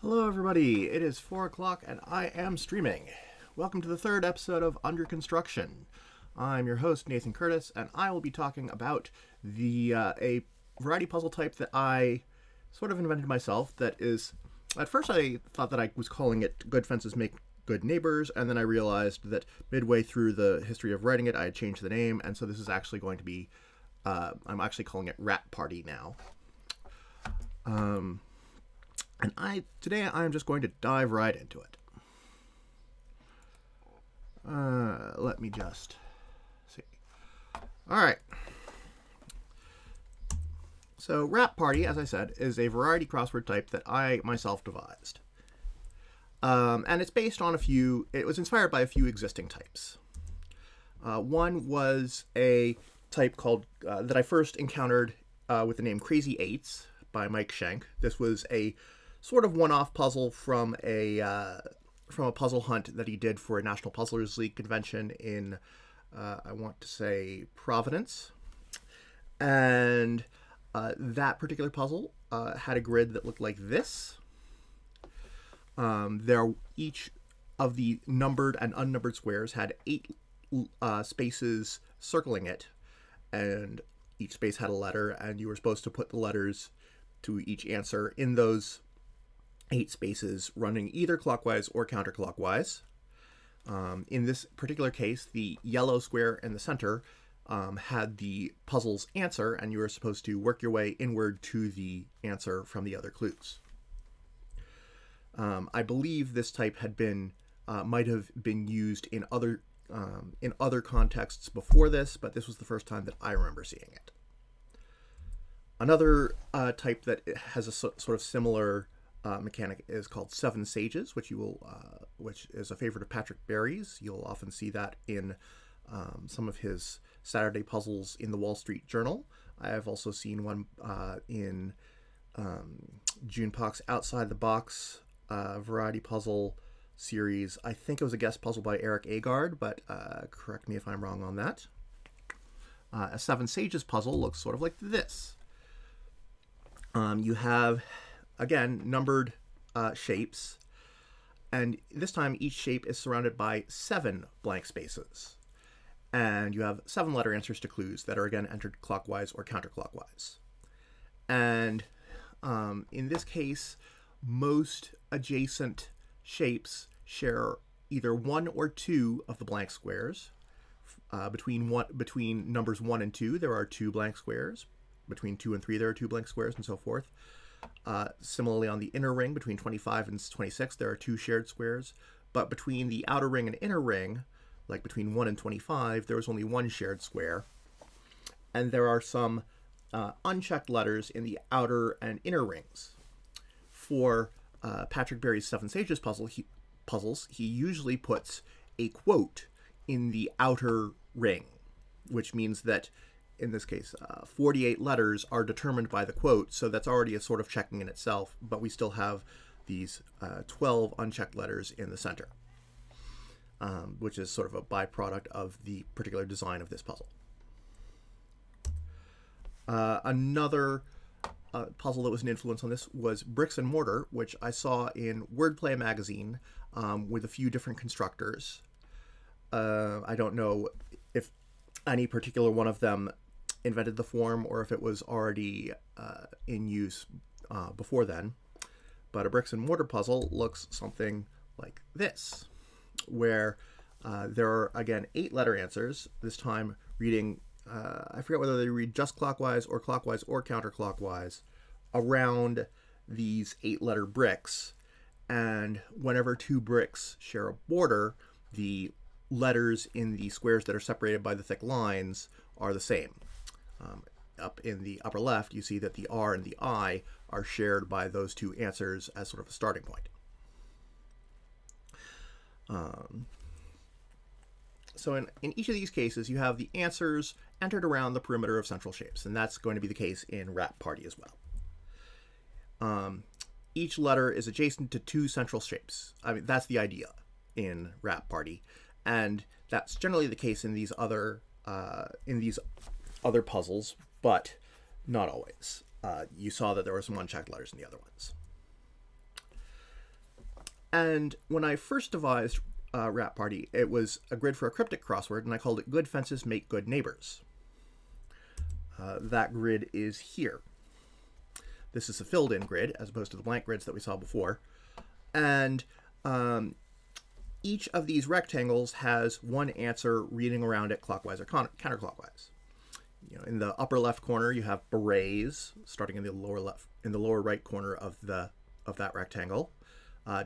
Hello everybody, it is 4 o'clock and I am streaming. Welcome to the third episode of Under Construction. I'm your host Nathan Curtis and I will be talking about a variety puzzle type that I sort of invented myself that is, at first I thought that I was calling it Good Fences Make Good Neighbors, and then I realized that midway through the history of writing it I had changed the name, and so this is actually going to be, I'm actually calling it Rat Party now. And today I'm just going to dive right into it. Let me just see. All right. So Rap Party, as I said, is a variety crossword type that I myself devised. And it's based on it was inspired by a few existing types. One was a type called, that I first encountered with the name Crazy Eights by Mike Schenk. This was a sort of one-off puzzle from a puzzle hunt that he did for a National Puzzlers League convention in, I want to say, Providence. And that particular puzzle had a grid that looked like this. Each of the numbered and unnumbered squares had 8 spaces circling it, and each space had a letter, and you were supposed to put the letters to each answer in those 8 spaces, running either clockwise or counterclockwise. In this particular case, the yellow square in the center had the puzzle's answer, and you were supposed to work your way inward to the answer from the other clues. I believe this type had might have been used in other contexts before this, but this was the first time that I remember seeing it. Another type that has a sort of similar mechanic is called Seven Sages, which is a favorite of Patrick Barry's. You'll often see that in some of his Saturday puzzles in the Wall Street Journal. I have also seen one in June Pock's Outside the Box variety puzzle series. I think it was a guest puzzle by Eric Agard, but correct me if I'm wrong on that. A Seven Sages puzzle looks sort of like this. You have, again, numbered shapes, and this time each shape is surrounded by 7 blank spaces. And you have 7 letter answers to clues that are again entered clockwise or counterclockwise. And in this case, most adjacent shapes share either 1 or 2 of the blank squares. Between numbers 1 and 2, there are 2 blank squares. Between 2 and 3, there are 2 blank squares, and so forth. Similarly, on the inner ring, between 25 and 26, there are 2 shared squares. But between the outer ring and inner ring, like between 1 and 25, there is only 1 shared square. And there are some unchecked letters in the outer and inner rings. For Patrick Barry's Seven Sages puzzles, he usually puts a quote in the outer ring, which means that in this case, 48 letters are determined by the quote, so that's already a sort of checking in itself, but we still have these 12 unchecked letters in the center, which is sort of a byproduct of the particular design of this puzzle. Another puzzle that was an influence on this was Bricks and Mortar, which I saw in Wordplay magazine with a few different constructors. I don't know if any particular one of them invented the form or if it was already in use before then. But a Bricks and Mortar puzzle looks something like this, where there are, again, 8 letter answers, this time reading, I forget whether they read just clockwise or counterclockwise, around these 8 letter bricks. And whenever 2 bricks share a border, the letters in the squares that are separated by the thick lines are the same. Up in the upper left, you see that the R and the I are shared by those 2 answers as sort of a starting point. So in each of these cases, you have the answers entered around the perimeter of central shapes, and that's going to be the case in Rap Party as well. Each letter is adjacent to 2 central shapes. I mean, that's the idea in Rap Party, and that's generally the case in these other puzzles, but not always. You saw that there were some unchecked letters in the other ones. And when I first devised Rat Party, it was a grid for a cryptic crossword, and I called it Good Fences Make Good Neighbors. That grid is here. This is a filled-in grid, as opposed to the blank grids that we saw before. And each of these rectangles has one answer reading around it clockwise or counterclockwise. In the upper left corner, you have berets, starting in the lower right corner of that rectangle.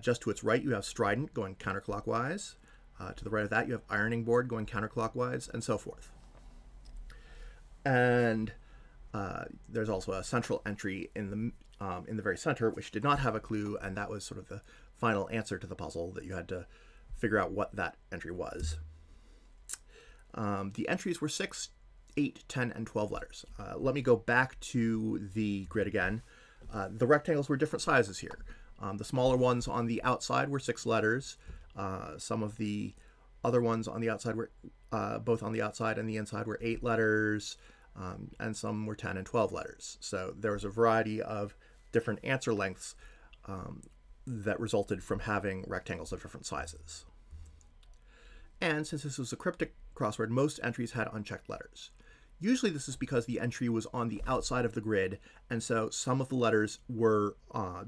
Just to its right, you have strident going counterclockwise. To the right of that, you have ironing board going counterclockwise, and so forth. And there's also a central entry in the very center, which did not have a clue, and that was sort of the final answer to the puzzle that you had to figure out what that entry was. The entries were 6, 8, 10, and 12 letters. Let me go back to the grid again. The rectangles were different sizes here. The smaller ones on the outside were 6 letters. Some of the other ones on the outside were, both on the outside and the inside, were 8 letters, and some were 10 and 12 letters. So there was a variety of different answer lengths that resulted from having rectangles of different sizes. And since this was a cryptic crossword, most entries had unchecked letters. Usually this is because the entry was on the outside of the grid, and so some of the letters were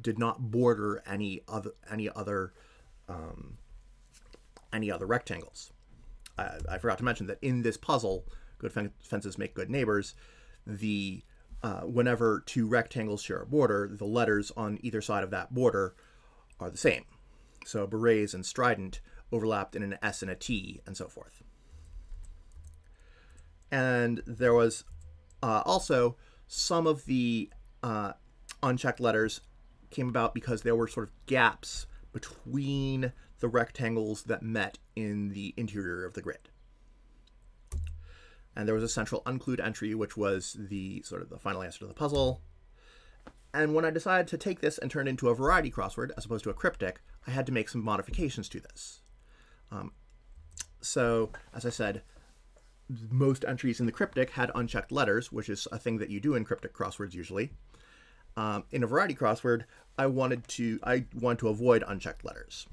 did not border any other rectangles. I forgot to mention that in this puzzle, Good Fences Make Good Neighbors, the whenever 2 rectangles share a border, the letters on either side of that border are the same. So berets and strident overlapped in an S and a T, and so forth. And there was also some of the unchecked letters came about because there were sort of gaps between the rectangles that met in the interior of the grid. And there was a central unclued entry, which was the sort of the final answer to the puzzle. And when I decided to take this and turn it into a variety crossword as opposed to a cryptic, I had to make some modifications to this. So, as I said, most entries in the cryptic had unchecked letters, which is a thing that you do in cryptic crosswords usually. In a variety crossword, I wanted to avoid unchecked letters.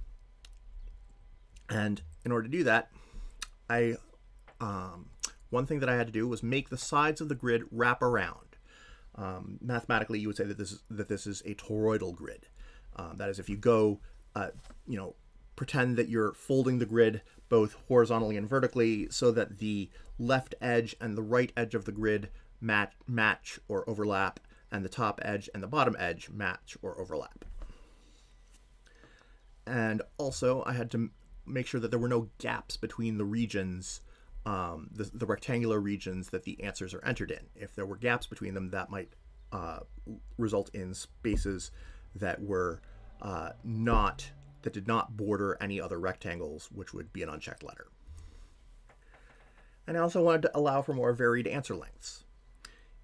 And in order to do that, one thing that I had to do was make the sides of the grid wrap around. Mathematically, you would say that this is a toroidal grid. That is, if you go, pretend that you're folding the grid both horizontally and vertically so that the left edge and the right edge of the grid match or overlap, and the top edge and the bottom edge match or overlap. And also, I had to make sure that there were no gaps between the regions, the rectangular regions that the answers are entered in. If there were gaps between them, that might result in spaces that were that did not border any other rectangles, which would be an unchecked letter. And I also wanted to allow for more varied answer lengths.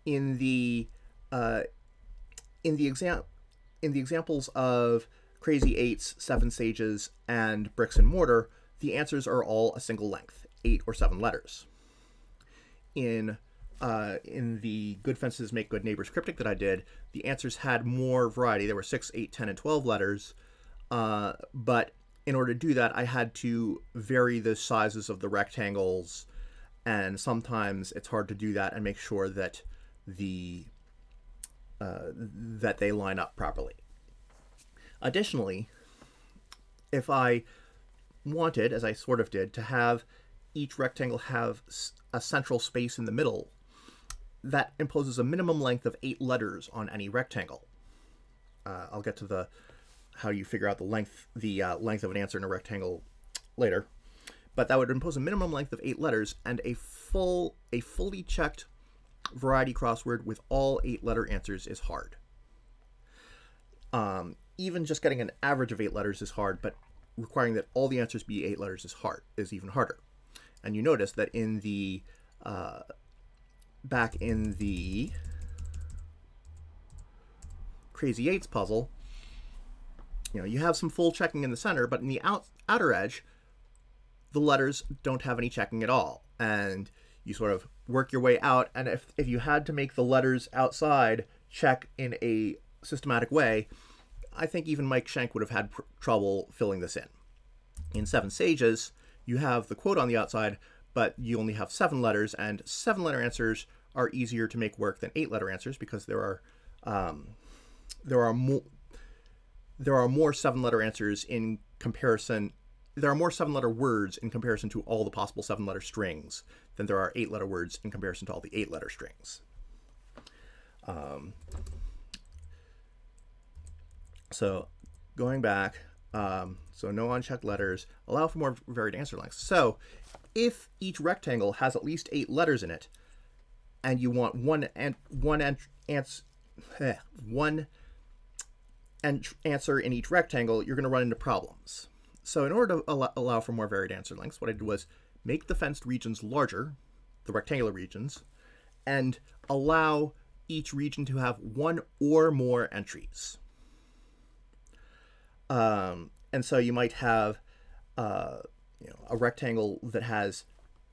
In the examples of Crazy Eights, 7 Sages, and Bricks and Mortar, the answers are all a single length, 8 or 7 letters. In the Good Fences Make Good Neighbors cryptic that I did, the answers had more variety. There were 6, 8, 10, and 12 letters, but in order to do that, I had to vary the sizes of the rectangles, and sometimes it's hard to do that and make sure that that they line up properly. Additionally, if I wanted, as I sort of did, to have each rectangle have a central space in the middle, that imposes a minimum length of 8 letters on any rectangle. I'll get to how you figure out the length of an answer in a rectangle later, but that would impose a minimum length of 8 letters, and a fully checked variety crossword with all 8-letter answers is hard. Even just getting an average of 8 letters is hard, but requiring that all the answers be 8 letters is even harder. And you notice that in the back in the Crazy Eights puzzle, you have some full checking in the center, but in the outer edge, the letters don't have any checking at all. And you sort of work your way out, and if you had to make the letters outside check in a systematic way, I think even Mike Schenk would have had trouble filling this in. In Seven Sages, you have the quote on the outside, but you only have 7 letters, and 7-letter answers are easier to make work than 8-letter answers because there are more 7-letter answers in comparison. There are more 7-letter words in comparison to all the possible 7-letter strings than there are 8-letter words in comparison to all the 8-letter strings. So going back, so no unchecked letters, allow for more varied answer lengths. So if each rectangle has at least 8 letters in it, and you want one answer in each rectangle, you're going to run into problems. So in order to allow for more varied answer lengths, what I did was make the fenced regions larger, the rectangular regions, and allow each region to have 1 or more entries. And so you might have a rectangle that has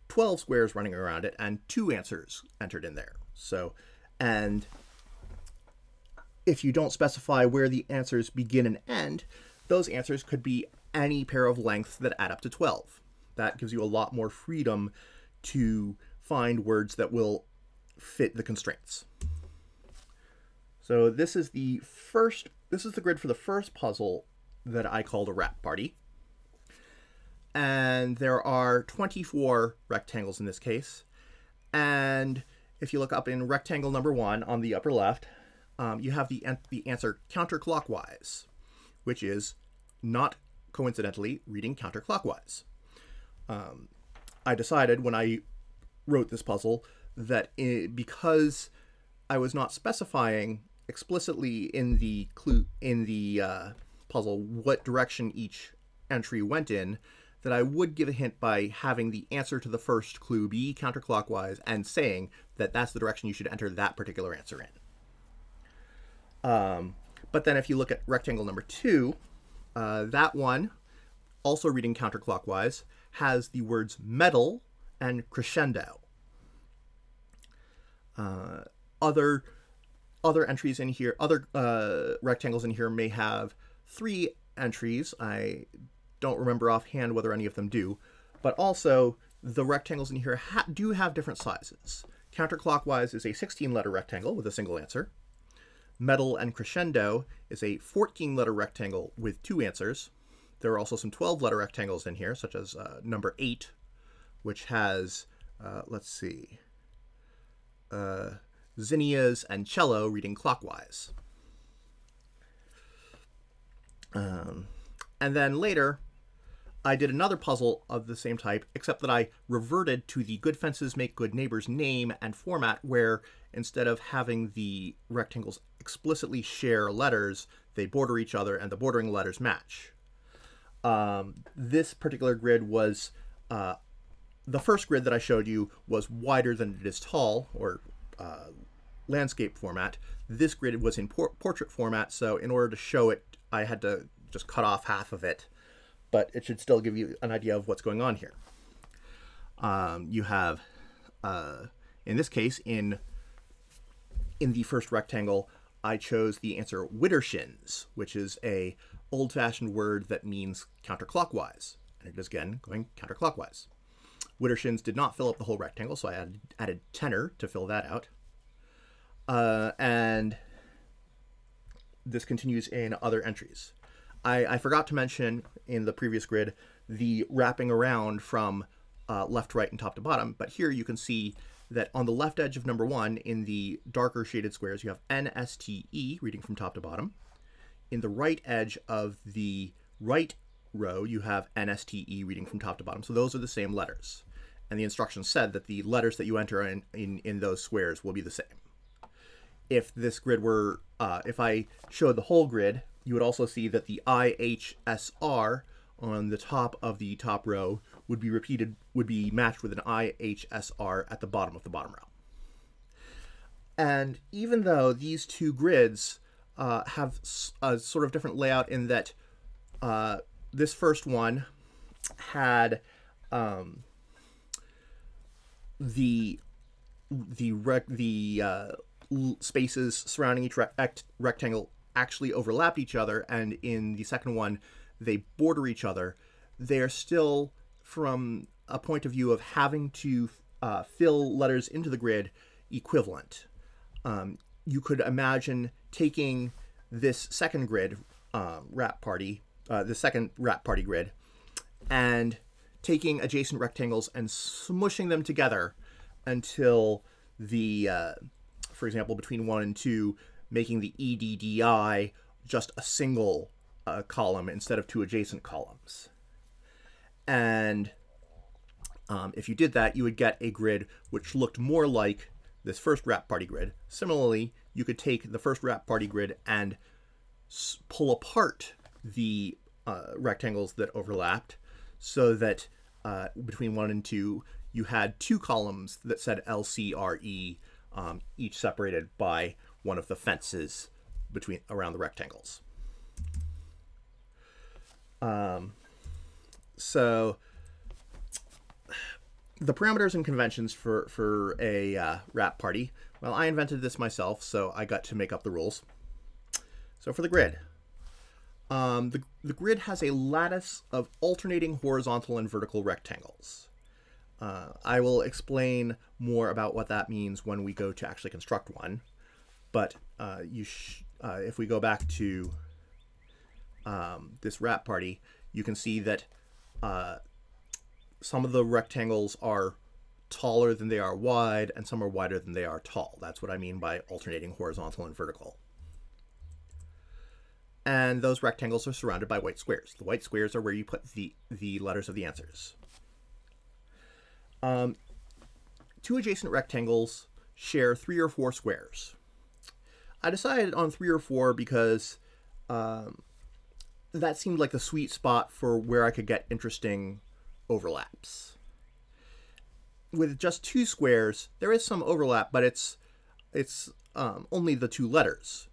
12 squares running around it and 2 answers entered in there. So, and if you don't specify where the answers begin and end, those answers could be any pair of lengths that add up to 12. That gives you a lot more freedom to find words that will fit the constraints. So this is the grid for the first puzzle that I called a rap party. And there are 24 rectangles in this case. And if you look up in rectangle number 1 on the upper left, you have the answer counterclockwise, which is not coincidentally reading counterclockwise. I decided when I wrote this puzzle that because I was not specifying explicitly in the puzzle what direction each entry went in, that I would give a hint by having the answer to the first clue be counterclockwise and saying that that's the direction you should enter that particular answer in. But then if you look at rectangle number 2, that one, also reading counterclockwise, has the words metal and crescendo. Other entries in here, other rectangles in here may have 3 entries. I don't remember offhand whether any of them do, but also the rectangles in here do have different sizes. Counterclockwise is a 16-letter rectangle with a single answer. Metal and crescendo is a 14-letter rectangle with 2 answers. There are also some 12-letter rectangles in here, such as number 8, which has, let's see, zinnias and cello reading clockwise. And then later, I did another puzzle of the same type, except that I reverted to the Good Fences Make Good Neighbors name and format, where instead of having the rectangles explicitly share letters, they border each other and the bordering letters match. This particular grid was, the first grid that I showed you was wider than it is tall, or landscape format. This grid was in portrait format, so in order to show it, I had to just cut off half of it, but it should still give you an idea of what's going on here. You have, in this case, in the first rectangle, I chose the answer widdershins, which is a old-fashioned word that means counterclockwise, and it is again going counterclockwise. Widdershins did not fill up the whole rectangle, so I added tenor to fill that out. And this continues in other entries. I forgot to mention in the previous grid the wrapping around from left to right and top to bottom, but here you can see that on the left edge of number 1, in the darker shaded squares, you have NSTE reading from top to bottom. In the right edge of the right row, you have NSTE reading from top to bottom. So those are the same letters. And the instructions said that the letters that you enter in those squares will be the same. If this grid were, if I showed the whole grid, you would also see that the IHSR on the top of the top row would be matched with an IHSR at the bottom of the bottom row. And even though these two grids have a sort of different layout in that this first one had the spaces surrounding each rectangle actually overlap each other, and in the second one, they border each other, they are still, from a point of view of having to fill letters into the grid, equivalent. You could imagine taking this second grid, the second wrap party grid, and taking adjacent rectangles and smushing them together until the, for example, between 1 and 2, making the EDDI just a single column instead of 2 adjacent columns. And if you did that, you would get a grid which looked more like this first wrap party grid. Similarly, you could take the first wrap party grid and pull apart the rectangles that overlapped, so that between 1 and 2, you had 2 columns that said LCRE, each separated by one of the fences around the rectangles. So the parameters and conventions for a wrap party, well, I invented this myself, so I got to make up the rules. So for the grid, the grid has a lattice of alternating horizontal and vertical rectangles. I will explain more about what that means when we go to actually construct one, but if we go back to this wrap party, you can see that some of the rectangles are taller than they are wide, and some are wider than they are tall. That's what I mean by alternating horizontal and vertical. And those rectangles are surrounded by white squares. The white squares are where you put the letters of the answers. 2 adjacent rectangles share 3 or 4 squares. I decided on 3 or 4 because that seemed like the sweet spot for where I could get interesting overlaps. With just 2 squares, there is some overlap, but it's only the 2 letters.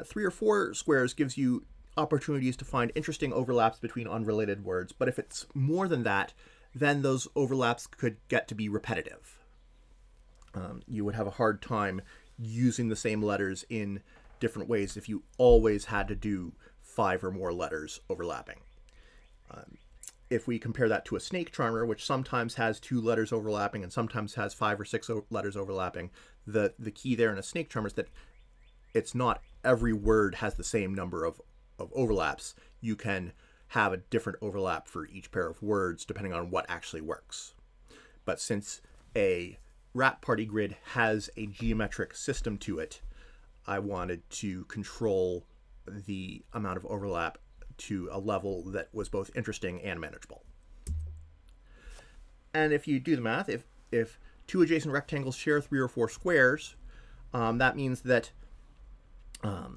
3 or 4 squares gives you opportunities to find interesting overlaps between unrelated words, but if it's more than that, then those overlaps could get to be repetitive. You would have a hard time using the same letters in different ways if you always had to do 5 or more letters overlapping. If we compare that to a snake charmer, which sometimes has 2 letters overlapping and sometimes has 5 or 6 letters overlapping, the key there in a snake charmer is that it's not every word has the same number of overlaps. You can have a different overlap for each pair of words depending on what actually works. But since a wrap party grid has a geometric system to it, I wanted to control the amount of overlap to a level that was both interesting and manageable. And if you do the math, if 2 adjacent rectangles share 3 or 4 squares, that means that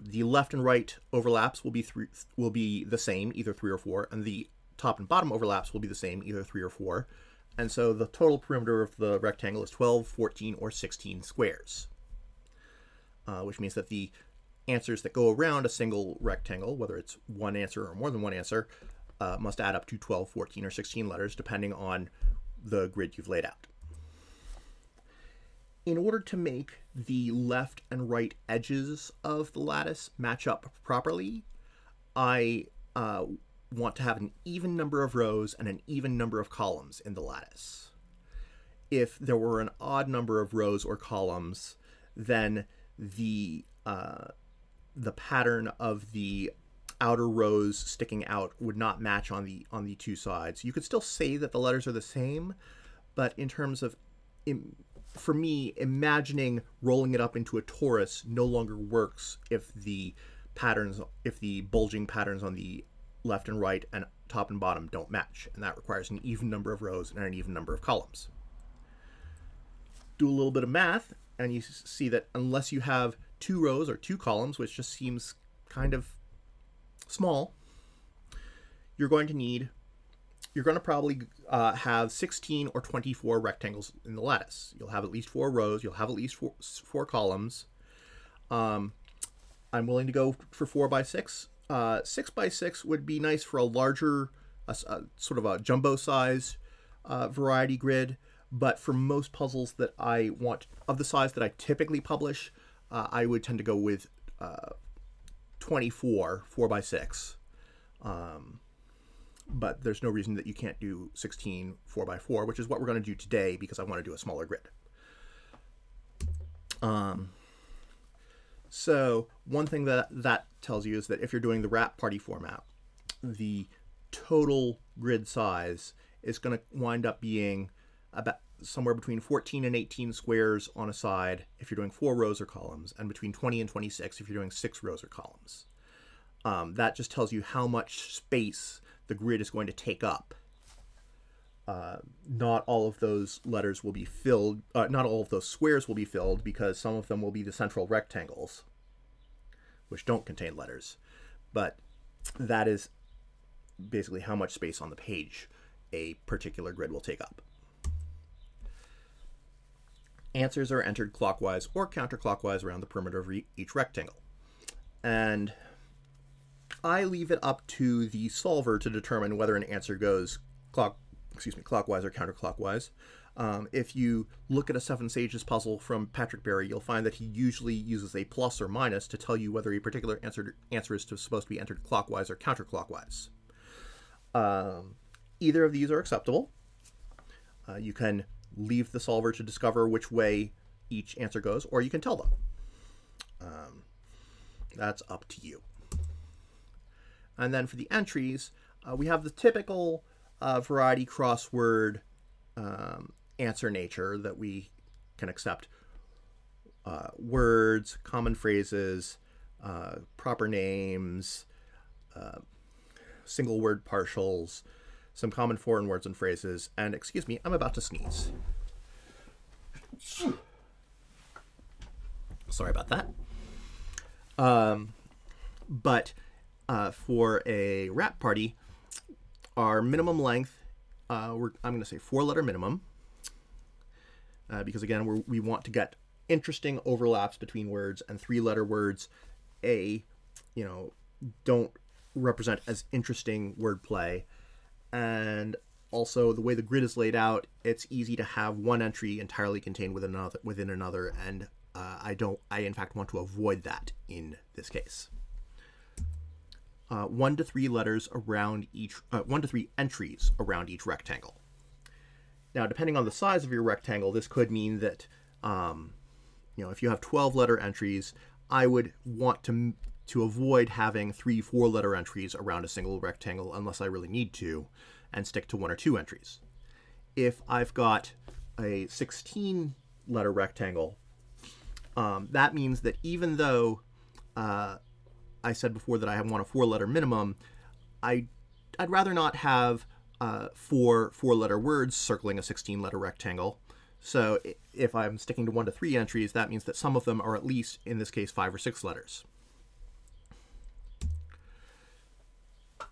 the left and right overlaps will be the same, either 3 or 4, and the top and bottom overlaps will be the same, either 3 or 4. And so the total perimeter of the rectangle is 12, 14, or 16 squares, which means that the answers that go around a single rectangle, whether it's one answer or more than one answer, must add up to 12, 14, or 16 letters, depending on the grid you've laid out. In order to make the left and right edges of the lattice match up properly, I want to have an even number of rows and an even number of columns in the lattice. If there were an odd number of rows or columns, then the pattern of the outer rows sticking out would not match on the 2 sides. You could still say that the letters are the same, but in terms of, for me, imagining rolling it up into a torus no longer works if the bulging patterns on the left and right and top and bottom don't match, and that requires an even number of rows and an even number of columns. Do a little bit of math, and you see that unless you have 2 rows or 2 columns, which just seems kind of small, you're going to probably have 16 or 24 rectangles in the lattice. You'll have at least 4 rows. You'll have at least 4 columns. I'm willing to go for 4 by 6. 6 by 6 would be nice for a larger, sort of a jumbo size variety grid. But for most puzzles that I want, of the size that I typically publish, I would tend to go with 24 4 by 6, but there's no reason that you can't do 16 4 by 4, which is what we're going to do today because I want to do a smaller grid. So one thing that tells you is that if you're doing the wrap party format, the total grid size is going to wind up being about somewhere between 14 and 18 squares on a side if you're doing 4 rows or columns, and between 20 and 26 if you're doing 6 rows or columns. That just tells you how much space the grid is going to take up. Not all of those letters will be filled, not all of those squares will be filled, because some of them will be the central rectangles, which don't contain letters. But that is basically how much space on the page a particular grid will take up. Answers are entered clockwise or counterclockwise around the perimeter of each rectangle. And I leave it up to the solver to determine whether an answer goes clockwise or counterclockwise. If you look at a Seven Sages puzzle from Patrick Barry, you'll find that he usually uses a plus or minus to tell you whether a particular answer is supposed to be entered clockwise or counterclockwise. Either of these are acceptable. You can leave the solver to discover which way each answer goes, or you can tell them. That's up to you. And then for the entries, we have the typical variety crossword answer nature that we can accept. Words, common phrases, proper names, single word partials, some common foreign words and phrases, and excuse me, I'm about to sneeze. Sorry about that. But for a wrap party, our minimum length, I'm going to say 4-letter minimum, because again, we want to get interesting overlaps between words, and 3-letter words, don't represent as interesting wordplay. And also, the way the grid is laid out, it's easy to have one entry entirely contained within another, and I in fact want to avoid that in this case. 1 to 3 letters around each, 1 to 3 entries around each rectangle. Now, depending on the size of your rectangle, this could mean that, if you have 12-letter entries, I would want to avoid having 3 4-letter entries around a single rectangle unless I really need to, and stick to 1 or 2 entries. If I've got a 16-letter rectangle, that means that even though I said before that I want a 4-letter minimum, I'd rather not have 4 4-letter words circling a 16-letter rectangle. So if I'm sticking to 1 to 3 entries, that means that some of them are at least, in this case, 5 or 6 letters.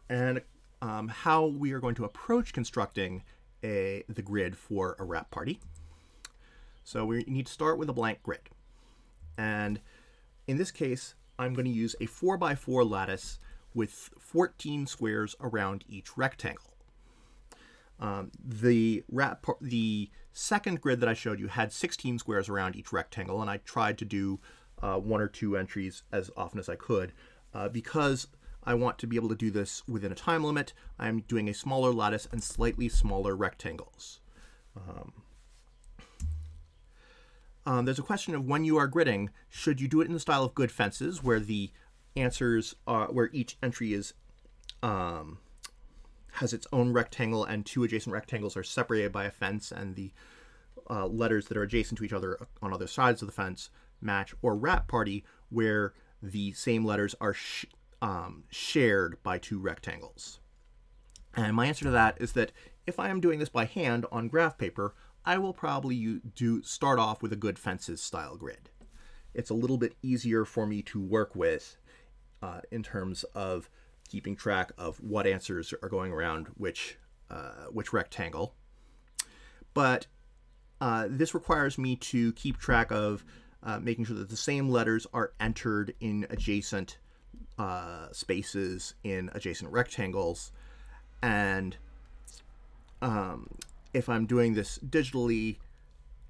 And how we are going to approach constructing the grid for a wrap party. So we need to start with a blank grid. And in this case, I'm going to use a 4x4 lattice with 14 squares around each rectangle. The second grid that I showed you had 16 squares around each rectangle, and I tried to do 1 or 2 entries as often as I could. Because I want to be able to do this within a time limit, I'm doing a smaller lattice and slightly smaller rectangles. There's a question of when you are gridding, should you do it in the style of good fences, where the answers are, where each entry is has its own rectangle and 2 adjacent rectangles are separated by a fence, and the letters that are adjacent to each other on other sides of the fence match, or wrap party, where the same letters are shared by 2 rectangles. And my answer to that is that if I am doing this by hand on graph paper, I will probably start off with a good fences style grid. It's a little bit easier for me to work with in terms of keeping track of what answers are going around which rectangle. But this requires me to keep track of making sure that the same letters are entered in adjacent spaces in adjacent rectangles. And if I'm doing this digitally,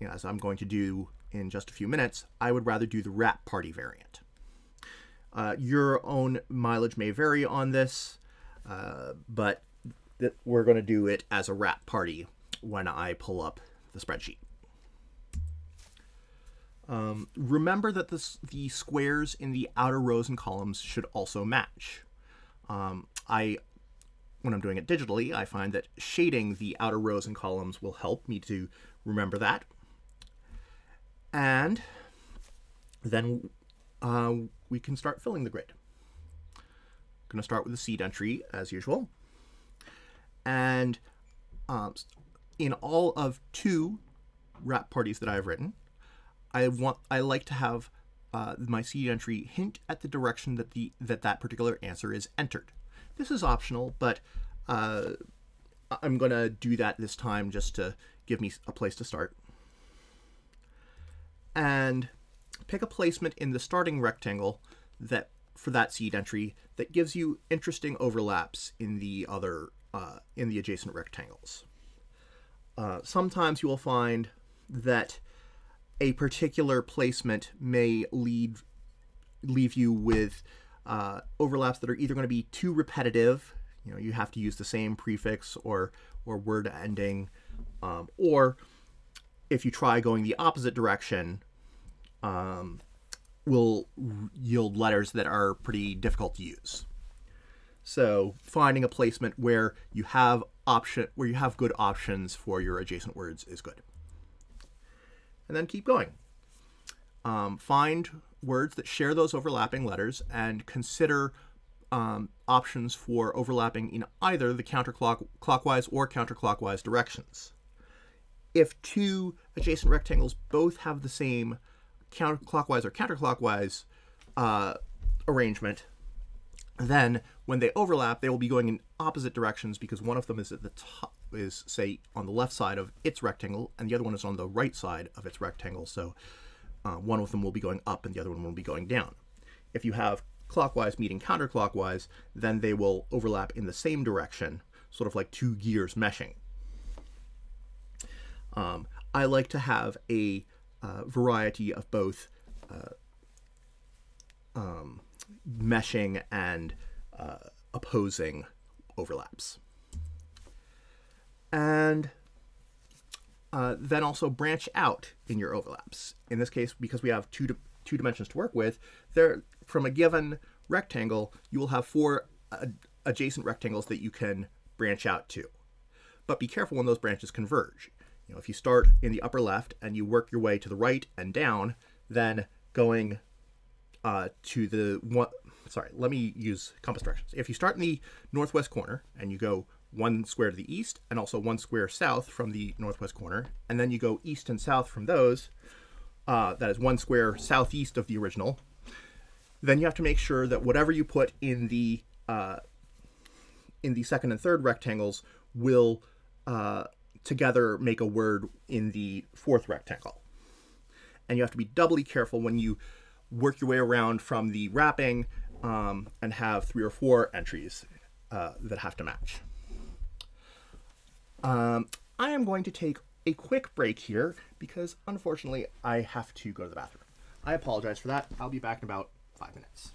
as I'm going to do in just a few minutes, I would rather do the wrap party variant. Your own mileage may vary on this, but we're going to do it as a wrap party when I pull up the spreadsheet. Remember that the squares in the outer rows and columns should also match. When I'm doing it digitally, I find that shading the outer rows and columns will help me to remember that. And then we can start filling the grid. I'm going to start with the seed entry as usual. And in all of 2 wrap parties that I've written, I like to have my seed entry hint at the direction that that particular answer is entered. This is optional, but I'm going to do that this time just to give me a place to start. And pick a placement in the starting rectangle for that seed entry that gives you interesting overlaps in the adjacent rectangles. Sometimes you will find that a particular placement may leave you with overlaps that are either going to be too repetitive, you have to use the same prefix or word ending, or if you try going the opposite direction, will yield letters that are pretty difficult to use. So finding a placement where you have good options for your adjacent words is good. And then keep going. Find words that share those overlapping letters and consider options for overlapping in either the clockwise or counterclockwise directions. If 2 adjacent rectangles both have the same clockwise or counterclockwise arrangement, then when they overlap, they will be going in opposite directions because one of them is at the top, say on the left side of its rectangle, and the other one is on the right side of its rectangle. So one of them will be going up and the other one will be going down. If you have clockwise meeting counterclockwise, then they will overlap in the same direction, sort of like 2 gears meshing. I like to have a variety of both meshing and opposing overlaps. And then also branch out in your overlaps. In this case, because we have two dimensions to work with, from a given rectangle, you will have 4 adjacent rectangles that you can branch out to. But be careful when those branches converge. If you start in the upper left and you work your way to the right and down, then going to the one, let me use compass directions. If you start in the northwest corner and you go 1 square to the east and also 1 square south from the northwest corner, and then you go east and south from those, that is 1 square southeast of the original, then you have to make sure that whatever you put in the second and third rectangles will together make a word in the 4th rectangle. And you have to be doubly careful when you work your way around from the wrapping and have 3 or 4 entries that have to match. I am going to take a quick break here because unfortunately I have to go to the bathroom. I apologize for that. I'll be back in about 5 minutes.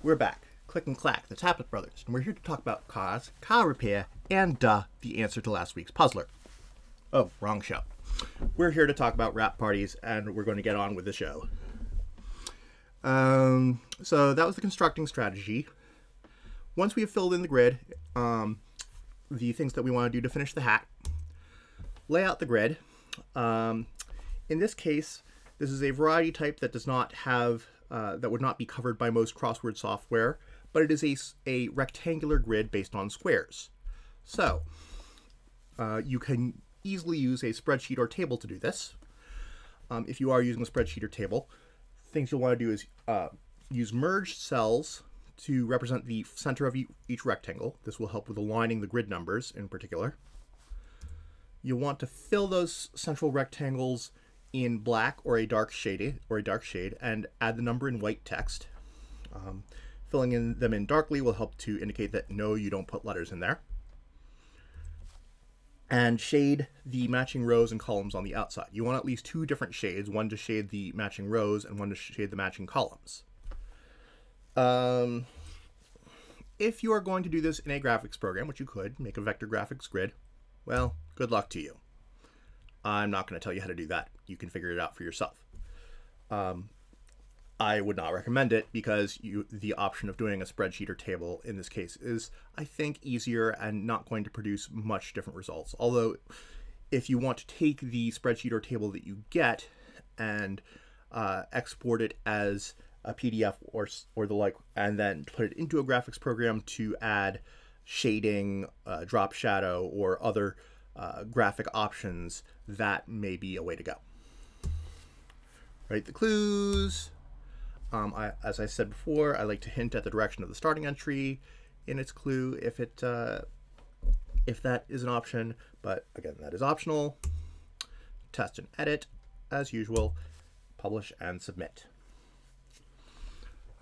We're back. Click and Clack, the Tablet Brothers, and we're here to talk about cars, car repair, and the answer to last week's puzzler. Oh, wrong show. We're here to talk about wrap parties, and we're going to get on with the show. So that was the constructing strategy. Once we have filled in the grid, the things that we want to do to finish the hat, lay out the grid. In this case, this is a variety type that does not have, that would not be covered by most crossword software, but it is a rectangular grid based on squares. So, you can easily use a spreadsheet or table to do this. If you are using a spreadsheet or table, things you'll want to do is use merged cells to represent the center of each rectangle. This will help with aligning the grid numbers in particular. You'll want to fill those central rectangles in black or a dark shade and add the number in white text. Filling them in darkly will help to indicate that no, you don't put letters in there. And shade the matching rows and columns on the outside. You want at least two different shades, one to shade the matching rows and one to shade the matching columns. If you are going to do this in a graphics program, which you could, make a vector graphics grid, well, good luck to you. I'm not going to tell you how to do that. You can figure it out for yourself. I would not recommend it because the option of doing a spreadsheet or table in this case is, I think, easier and not going to produce much different results. Although, if you want to take the spreadsheet or table that you get and export it as a PDF or the like, and then put it into a graphics program to add shading, drop shadow, or other graphic options, that may be a way to go. Write the clues. As I said before, I like to hint at the direction of the starting entry in its clue if that is an option, but again, that is optional. Test and edit, as usual. Publish and submit.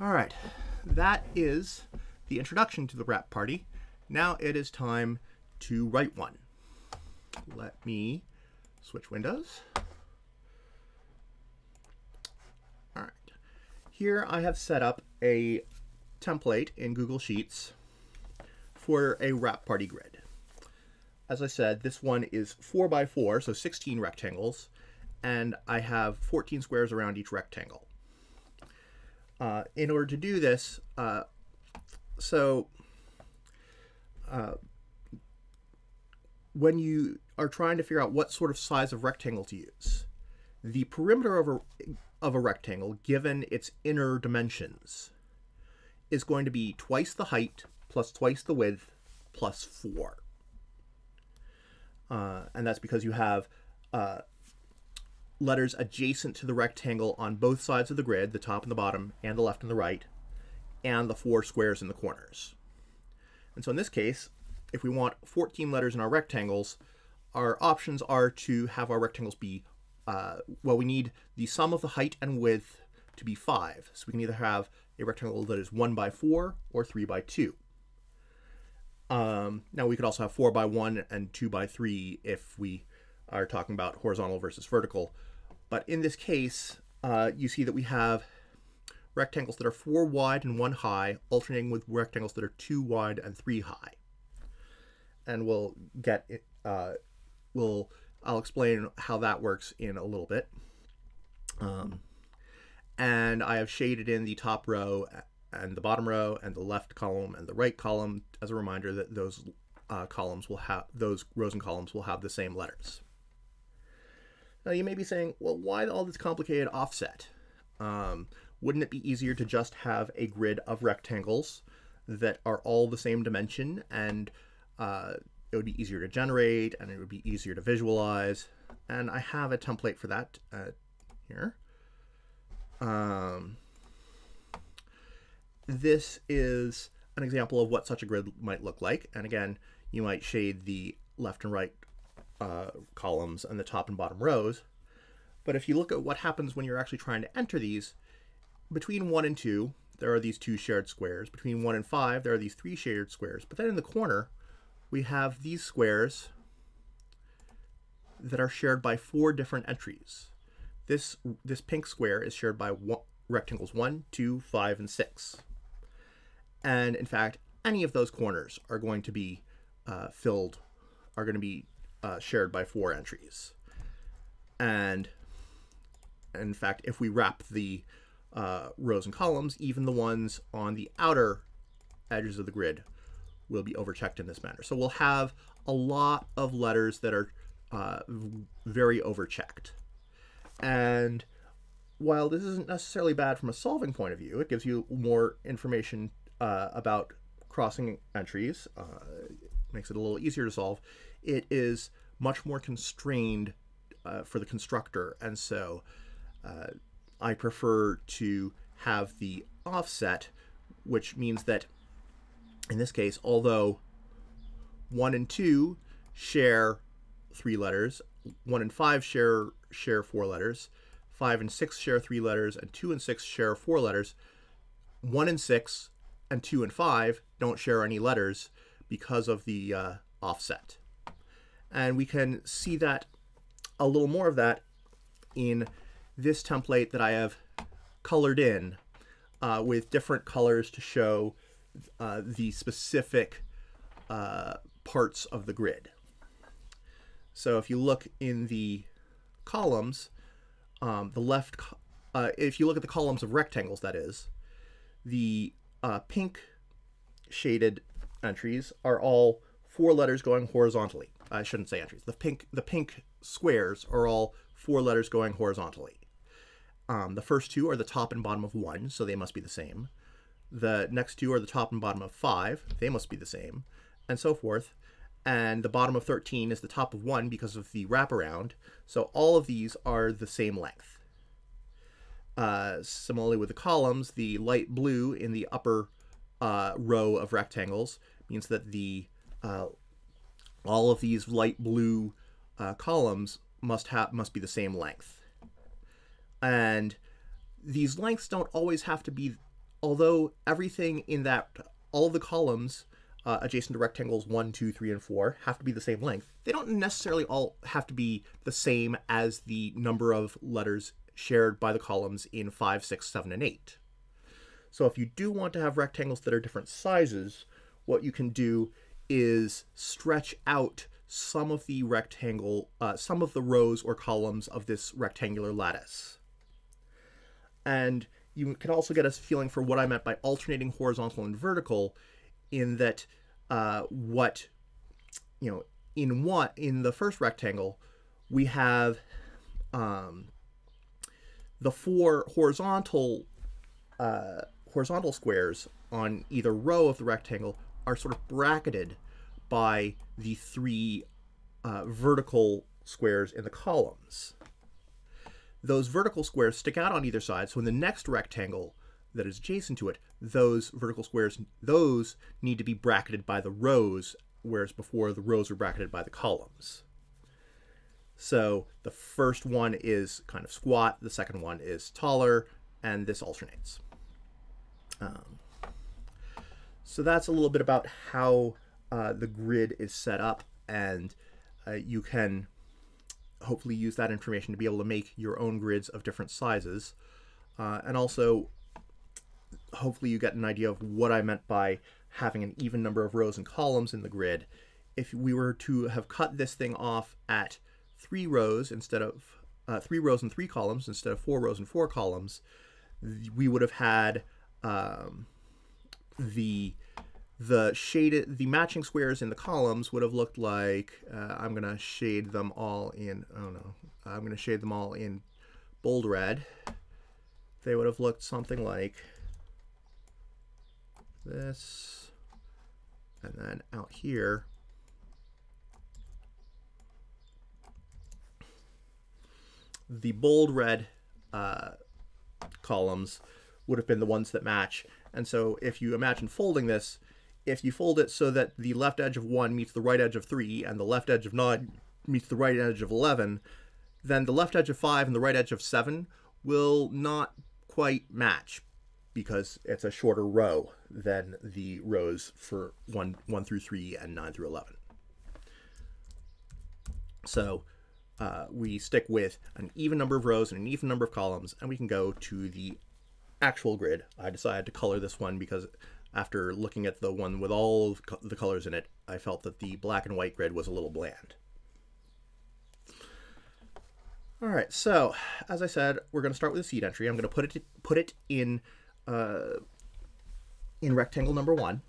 All right, that is the introduction to the wrap party. Now it is time to write one. Let me switch windows. All right. Here I have set up a template in Google Sheets for a wrap party grid. As I said, this one is 4 by 4, so 16 rectangles, and I have 14 squares around each rectangle. In order to do this, when you are trying to figure out what sort of size of rectangle to use, the perimeter of a rectangle, given its inner dimensions, is going to be twice the height plus twice the width plus 4. And that's because you have letters adjacent to the rectangle on both sides of the grid, the top and the bottom, and the left and the right, and the 4 squares in the corners. And so in this case, if we want 14 letters in our rectangles, our options are to have our rectangles be, well, we need the sum of the height and width to be 5. So we can either have a rectangle that is 1 by 4 or 3 by 2. Now we could also have 4 by 1 and 2 by 3 if we are talking about horizontal versus vertical. But in this case, you see that we have rectangles that are 4 wide and 1 high, alternating with rectangles that are 2 wide and 3 high. And we'll get it, I'll explain how that works in a little bit. And I have shaded in the top row and the bottom row and the left column and the right column as a reminder that those those rows and columns will have the same letters. Now you may be saying, well, why all this complicated offset? Wouldn't it be easier to just have a grid of rectangles that are all the same dimension, and it would be easier to generate and it would be easier to visualize? And I have a template for that here. This is an example of what such a grid might look like. And again, you might shade the left and right columns and the top and bottom rows. But if you look at what happens when you're actually trying to enter these, between 1 and 2, there are these 2 shared squares. Between 1 and 5, there are these 3 shared squares. But then in the corner, we have these squares that are shared by 4 different entries. This pink square is shared by rectangles 1, 2, 5, and 6. And in fact, any of those corners are going to be shared by 4 entries. And in fact, if we wrap the rows and columns, even the ones on the outer edges of the grid will be overchecked in this manner. So we'll have a lot of letters that are very overchecked. And while this isn't necessarily bad from a solving point of view, it gives you more information about crossing entries, makes it a little easier to solve. It is much more constrained for the constructor, and so I prefer to have the offset, which means that in this case, although 1 and 2 share 3 letters, 1 and 5 share 4 letters, 5 and 6 share 3 letters, and 2 and 6 share 4 letters, 1 and 6 and 2 and 5 don't share any letters because of the offset. And we can see that a little more of that in this template that I have colored in with different colors to show the specific parts of the grid. So if you look in the columns, if you look at the columns of rectangles, that is, the pink shaded entries are all 4 letters going horizontally. I shouldn't say entries. The pink squares are all 4 letters going horizontally. The first 2 are the top and bottom of 1, so they must be the same. The next 2 are the top and bottom of 5, they must be the same, and so forth. And the bottom of 13 is the top of 1 because of the wraparound, so all of these are the same length. Similarly with the columns, the light blue in the upper row of rectangles means that the all of these light blue columns must be the same length. And these lengths don't always have to be, although everything in that, all of the columns adjacent to rectangles 1, 2, 3, and 4 have to be the same length. They don't necessarily all have to be the same as the number of letters shared by the columns in 5, 6, 7, and 8. So if you do want to have rectangles that are different sizes, what you can do is stretch out some of the some of the rows or columns of this rectangular lattice. And you can also get a feeling for what I meant by alternating horizontal and vertical, in that in the first rectangle we have the 4 horizontal squares on either row of the rectangle are sort of bracketed by the 3 vertical squares in the columns. Those vertical squares stick out on either side, so in the next rectangle that is adjacent to it, those vertical squares, those need to be bracketed by the rows, whereas before the rows were bracketed by the columns. So the first one is kind of squat, the second one is taller, and this alternates. So that's a little bit about how the grid is set up, and you can hopefully use that information to be able to make your own grids of different sizes. And also, hopefully you get an idea of what I meant by having an even number of rows and columns in the grid. If we were to have cut this thing off at 3 rows instead of 3 rows and 3 columns instead of 4 rows and 4 columns, we would have had the matching squares in the columns would have looked like, I'm going to shade them all in, I'm going to shade them all in bold red. They would have looked something like this, and then out here, the bold red columns would have been the ones that match. And so if you imagine folding this, if you fold it so that the left edge of 1 meets the right edge of 3 and the left edge of 9 meets the right edge of 11, then the left edge of 5 and the right edge of 7 will not quite match because it's a shorter row than the rows for 1 through 3 and 9 through 11. So we stick with an even number of rows and an even number of columns, and we can go to the actual grid. I decided to color this one because After looking at the one with all of the colors in it, I felt that the black and white grid was a little bland. All right, so as I said, we're going to start with a seed entry. I'm going to put it in rectangle number 1,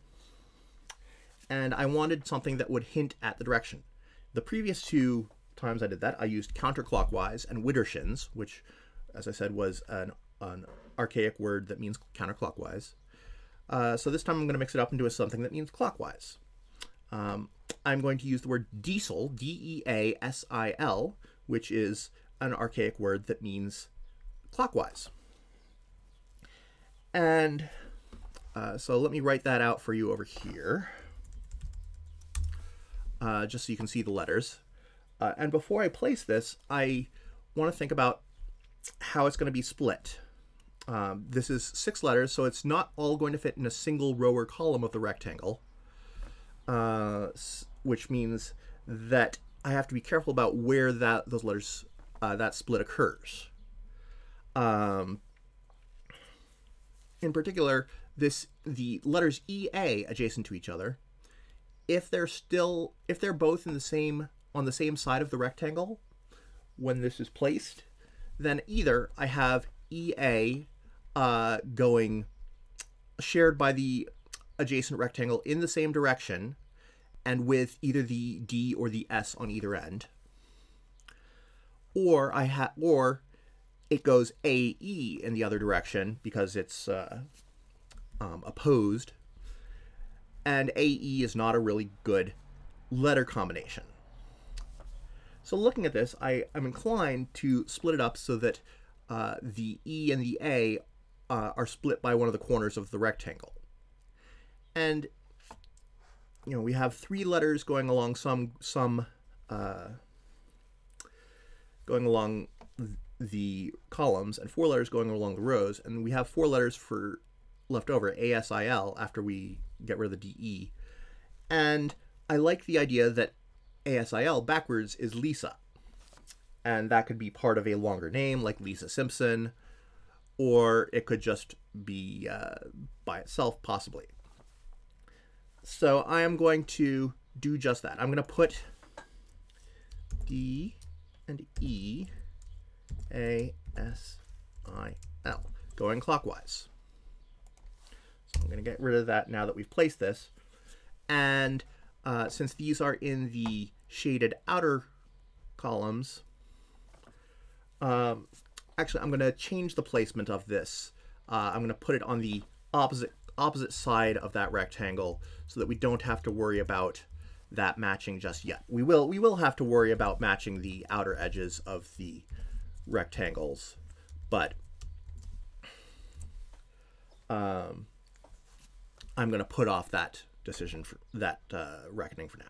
and I wanted something that would hint at the direction. The previous 2 times I did that, I used counterclockwise and widdershins, which, as I said, was an archaic word that means counterclockwise. So this time I'm going to mix it up and do something that means clockwise. I'm going to use the word diesel, D-E-A-S-I-L, which is an archaic word that means clockwise. And so let me write that out for you over here, just so you can see the letters. And before I place this, I want to think about how it's going to be split. This is 6 letters, so it's not all going to fit in a single row or column of the rectangle, which means that I have to be careful about where those letters, that split occurs. In particular, the letters EA adjacent to each other, if they're both on the same side of the rectangle when this is placed, then either I have EA going shared by the adjacent rectangle in the same direction and with either the D or the S on either end, or it goes AE in the other direction because it's opposed, and AE is not a really good letter combination. So looking at this, I'm inclined to split it up so that the E and the A are split by one of the corners of the rectangle. And we have 3 letters going along going along the columns and 4 letters going along the rows, and we have 4 letters left over, ASIL, after we get rid of the DE. And I like the idea that ASIL backwards is Lisa, and that could be part of a longer name like Lisa Simpson, or it could just be by itself, possibly. So I am going to do just that. I'm going to put D and E, A-S-I-L, going clockwise. So I'm going to get rid of that now that we've placed this. And since these are in the shaded outer columns, actually, I'm going to change the placement of this. I'm going to put it on the opposite side of that rectangle so that we don't have to worry about that matching just yet. We will have to worry about matching the outer edges of the rectangles, but I'm going to put off that decision for that reckoning for now.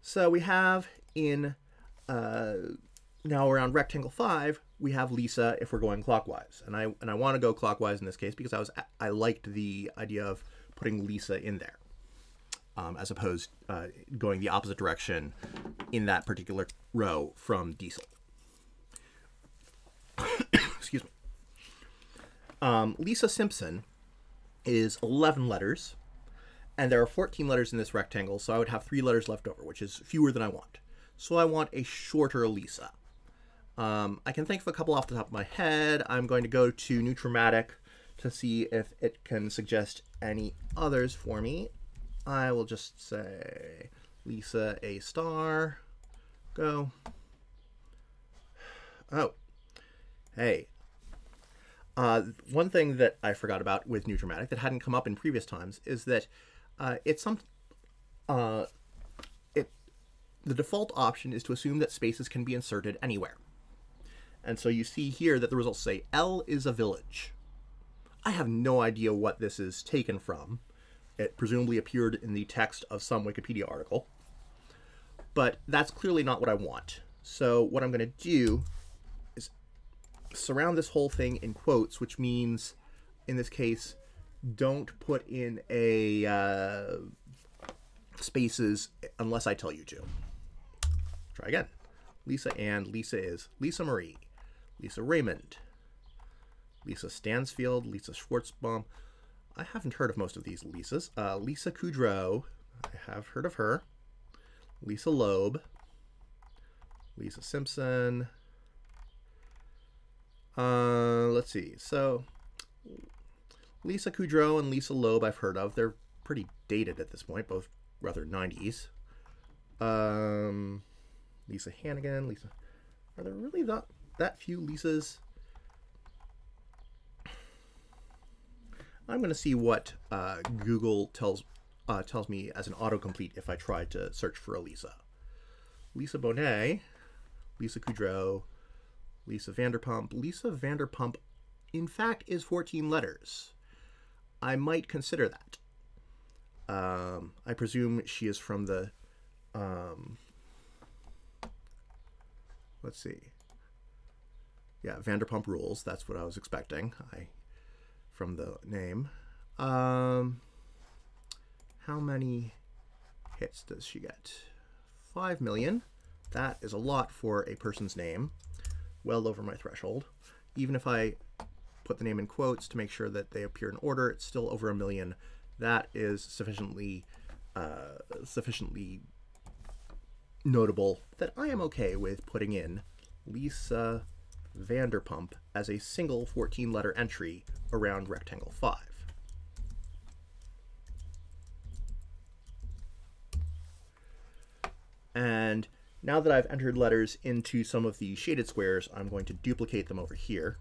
So we have in now around rectangle 5, we have Lisa if we're going clockwise, and I want to go clockwise in this case because I liked the idea of putting Lisa in there, as opposed going the opposite direction in that particular row from Diesel. Excuse me. Lisa Simpson is 11 letters, and there are 14 letters in this rectangle, so I would have 3 letters left over, which is fewer than I want. So I want a shorter Lisa. I can think of a couple off the top of my head. I'm going to go to Nutramatic to see if it can suggest any others for me. I will just say Lisa A star. Go. Oh, hey. One thing that I forgot about with Nutramatic that hadn't come up in previous times is that the default option is to assume that spaces can be inserted anywhere. And so you see here that the results say L is a village. I have no idea what this is taken from. It presumably appeared in the text of some Wikipedia article. But that's clearly not what I want. So what I'm going to do is surround this whole thing in quotes, which means, in this case, don't put in a spaces unless I tell you to. Try again. Lisa and Lisa is Lisa Marie, Lisa Raymond, Lisa Stansfield, Lisa Schwartzbaum. I haven't heard of most of these Lisas. Lisa Kudrow, I have heard of her. Lisa Loeb, Lisa Simpson. Let's see. So Lisa Kudrow and Lisa Loeb I've heard of. They're pretty dated at this point, both rather 90s. Lisa Hannigan, Lisa. Are there really that few Lisas? I'm going to see what Google tells me as an autocomplete if I try to search for a Lisa. Lisa Bonet, Lisa Kudrow, Lisa Vanderpump. Lisa Vanderpump, in fact, is 14 letters. I might consider that. I presume she is from the... let's see. Yeah, Vanderpump Rules. That's what I was expecting. From the name. How many hits does she get? 5 million. That is a lot for a person's name. Well over my threshold. Even if I put the name in quotes to make sure that they appear in order, it's still over 1 million. That is sufficiently notable that I am okay with putting in Lisa Vanderpump as a single 14-letter entry around rectangle 5. And now that I've entered letters into some of the shaded squares, I'm going to duplicate them over here.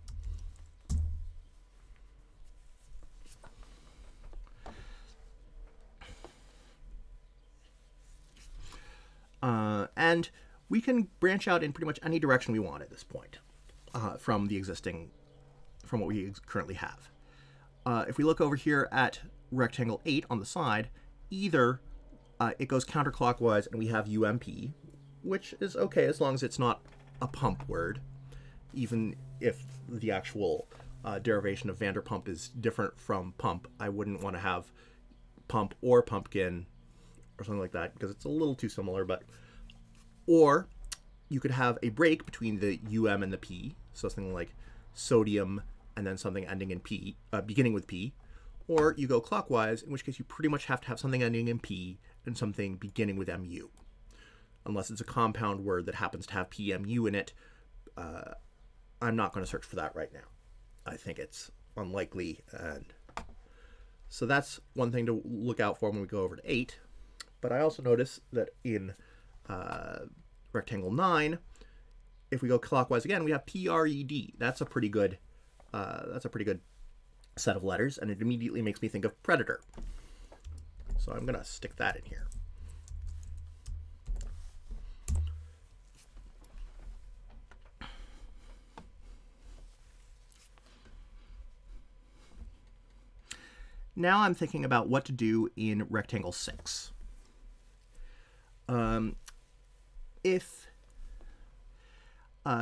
And we can branch out in pretty much any direction we want at this point from what we currently have. If we look over here at rectangle 8 on the side, either it goes counterclockwise and we have UMP, which is okay as long as it's not a pump word, even if the actual derivation of Vanderpump is different from pump. I wouldn't want to have pump or pumpkin or something like that because it's a little too similar. Or you could have a break between the UM and the P, so something like sodium and then something ending in P, beginning with P. Or you go clockwise, in which case you pretty much have to have something ending in P and something beginning with MU. Unless it's a compound word that happens to have PMU in it, I'm not going to search for that right now. I think it's unlikely. And so that's one thing to look out for when we go over to 8. But I also notice that in rectangle 9, if we go clockwise again, we have PRED. That's a pretty good set of letters, and it immediately makes me think of predator. So I'm going to stick that in here. Now I'm thinking about what to do in rectangle 6.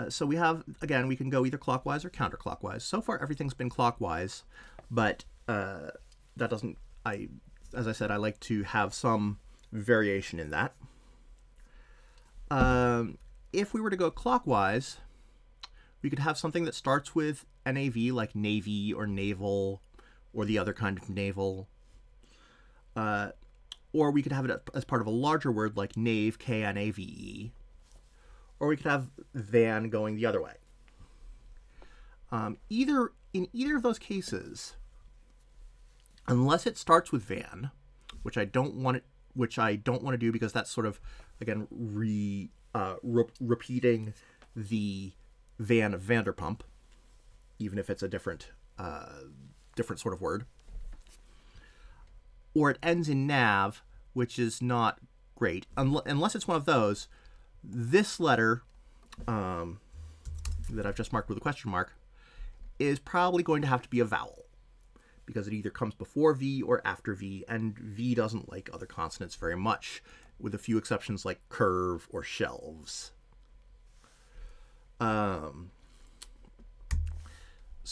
So we have, again, we can go either clockwise or counterclockwise. So far, everything's been clockwise, but that doesn't, as I said, I like to have some variation in that. If we were to go clockwise, we could have something that starts with NAV, like navy or naval, or the other kind of naval. Or we could have it as part of a larger word like knave, K-N-A-V-E. Or we could have van going the other way. In either of those cases, unless it starts with van, which I don't want to do because that's sort of, again, repeating the van of Vanderpump, even if it's a different sort of word. Or it ends in nav, which is not great. Unless it's one of those, this letter that I've just marked with a question mark is probably going to have to be a vowel because it either comes before V or after V, and V doesn't like other consonants very much, with a few exceptions like curve or shelves. So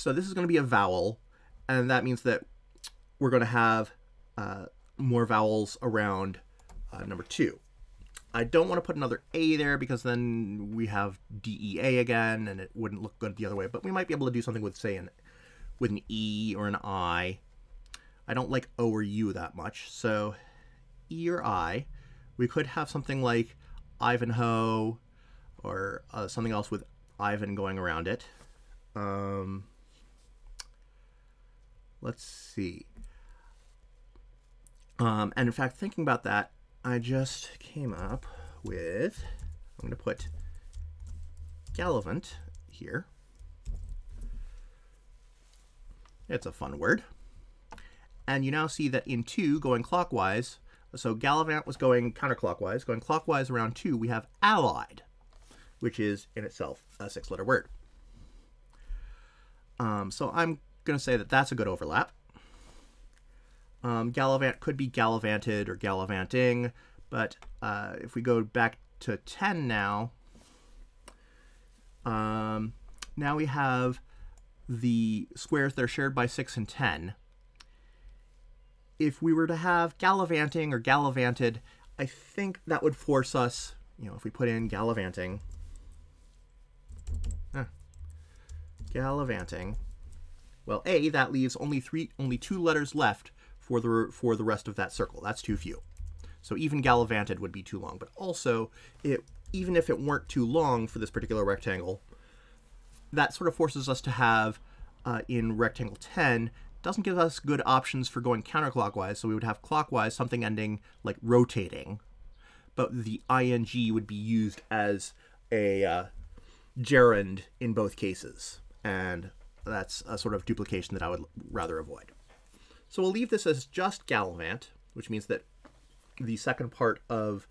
this is going to be a vowel, and that means that we're going to have more vowels around number 2. I don't want to put another A there because then we have DEA again, and it wouldn't look good the other way. But we might be able to do something with, say, with an E or an I. I don't like O or U that much. So E or I, we could have something like Ivanhoe or something else with Ivan going around it. Let's see. And in fact, thinking about that, I just came up with, I'm going to put Gallivant here. It's a fun word. And you now see that in 2, going clockwise, so Gallivant was going counterclockwise. Going clockwise around 2, we have allied, which is in itself a 6-letter word. So I'm going to say that that's a good overlap. Gallivant could be gallivanted or gallivanting, but if we go back to 10 now, now we have the squares that are shared by 6 and 10. If we were to have gallivanting or gallivanted, I think that would force us, if we put in gallivanting, gallivanting, well, A, that leaves only 2 letters left for the rest of that circle. That's too few. So even gallivanted would be too long. But also, even if it weren't too long for this particular rectangle, that sort of forces us to have, in rectangle 10, doesn't give us good options for going counterclockwise. So we would have clockwise, something ending like rotating. But the ing would be used as a gerund in both cases. And that's a sort of duplication that I would rather avoid. So we'll leave this as just gallivant, which means that the second part of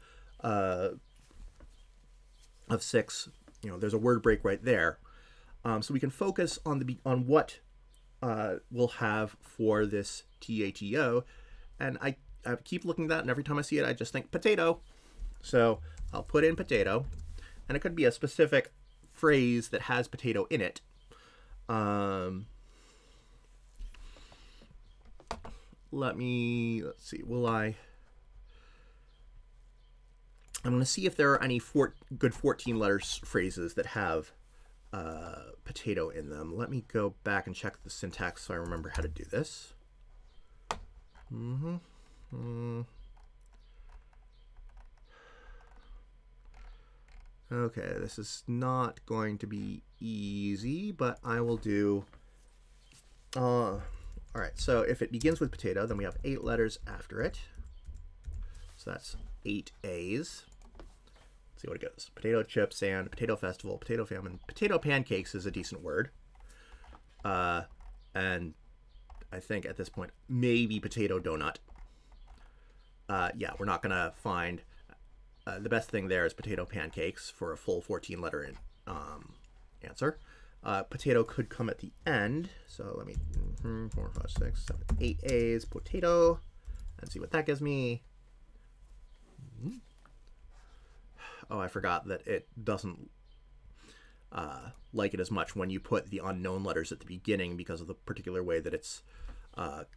6, there's a word break right there. So we can focus on what we'll have for this TATO. And I keep looking at that, and every time I see it, I just think potato. So I'll put in potato, and it could be a specific phrase that has potato in it. Let's see, I'm going to see if there are any good 14 letters phrases that have potato in them. Let me go back and check the syntax so I remember how to do this. Okay, this is not going to be easy, but I will do... all right, so if it begins with potato, then we have 8 letters after it. So that's 8 A's. Let's see what it goes. Potato chip, sand, potato festival, potato famine. Potato pancakes is a decent word. And I think at this point, maybe potato donut. Yeah, we're not going to find... the best thing there is potato pancakes for a full 14-letter answer. Potato could come at the end. So let me 4, 5, 6, 7, 8 A's, potato, and see what that gives me. Oh, I forgot that it doesn't like it as much when you put the unknown letters at the beginning because of the particular way that it's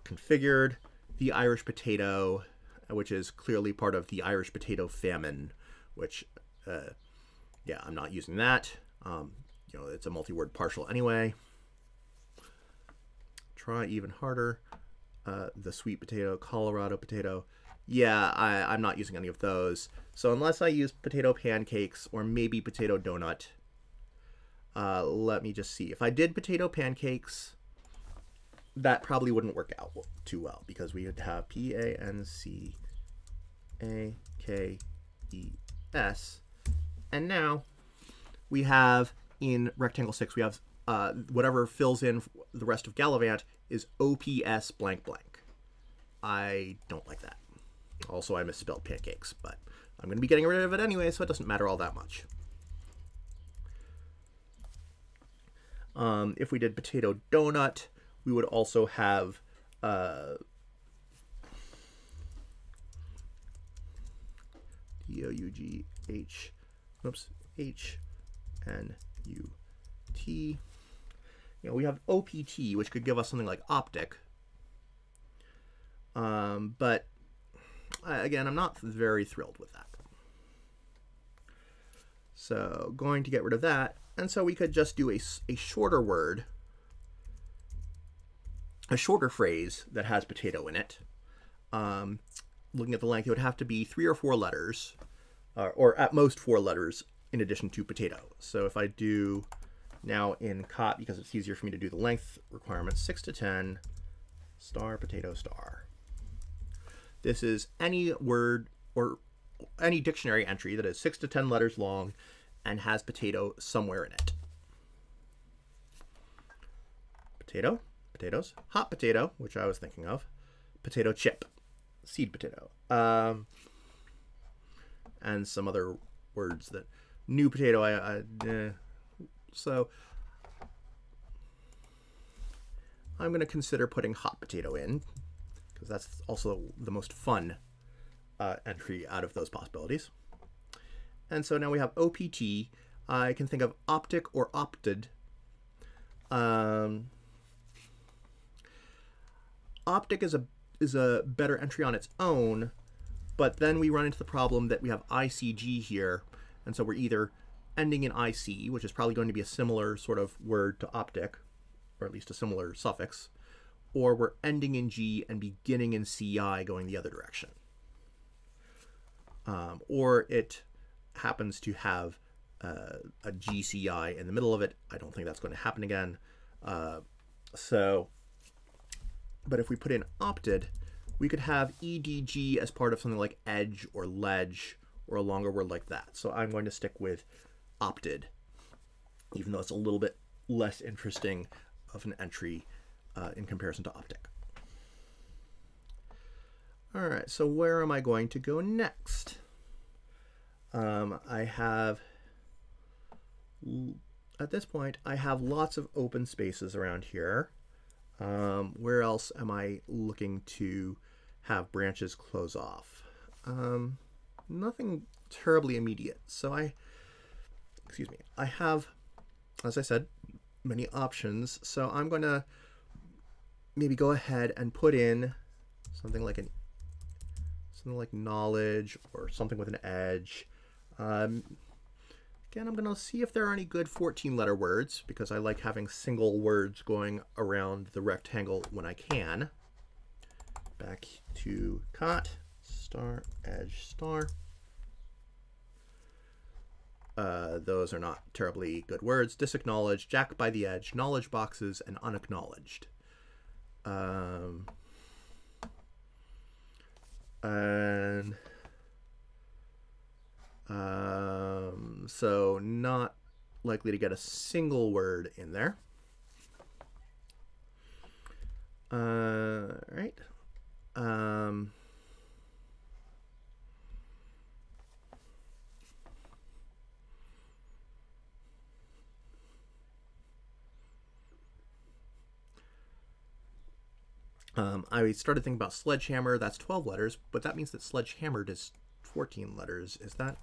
configured. The Irish potato, which is clearly part of the Irish potato famine, which, yeah, I'm not using that. It's a multi-word partial anyway. Try even harder. The sweet potato, Colorado potato. Yeah, I'm not using any of those. So unless I use potato pancakes or maybe potato donut, let me just see. If I did potato pancakes, that probably wouldn't work out too well because we would have Pancakes. And now we have in rectangle 6, we have whatever fills in the rest of Gallivant is OPS blank blank. I don't like that. Also, I misspelled pancakes, but I'm going to be getting rid of it anyway, so it doesn't matter all that much. If we did potato donut, we would also have D-O-U-G-H, oops, H-N-U-T. We have OPT, which could give us something like optic. But again, I'm not very thrilled with that. So going to get rid of that. And so we could just do a shorter word a shorter phrase that has potato in it, looking at the length, it would have to be 3 or 4 letters, or at most 4 letters in addition to potato. So if I do now in cot, because it's easier for me to do the length requirements, 6 to 10, star, potato, star. This is any word or any dictionary entry that is 6 to 10 letters long and has potato somewhere in it. Potato, potatoes, hot potato, which I was thinking of, potato chip, seed potato, and some other words that new potato. So I'm going to consider putting hot potato in because that's also the most fun entry out of those possibilities. And so now we have OPT. I can think of optic or opted. Optic is a better entry on its own, but then we run into the problem that we have ICG here, and so we're either ending in IC, which is probably going to be a similar sort of word to optic, or at least a similar suffix, or we're ending in G and beginning in CI going the other direction. Or it happens to have a GCI in the middle of it. I don't think that's going to happen again. But if we put in opted, we could have EDG as part of something like edge or ledge or a longer word like that. So I'm going to stick with opted, even though it's a little bit less interesting of an entry in comparison to optic. All right, so where am I going to go next? I have, at this point, I have lots of open spaces around here. Where else am I looking to have branches close off? Nothing terribly immediate. So I have, as I said, many options. So I'm going to maybe go ahead and put in something like knowledge or something with an edge. Again, I'm going to see if there are any good 14-letter words because I like having single words going around the rectangle when I can. Back to cot, star, edge, star. Those are not terribly good words. Disacknowledged, jack by the edge, knowledge boxes, and unacknowledged. So not likely to get a single word in there. Right. I started thinking about sledgehammer. That's 12 letters, but that means that sledgehammered is 14 letters. Is that...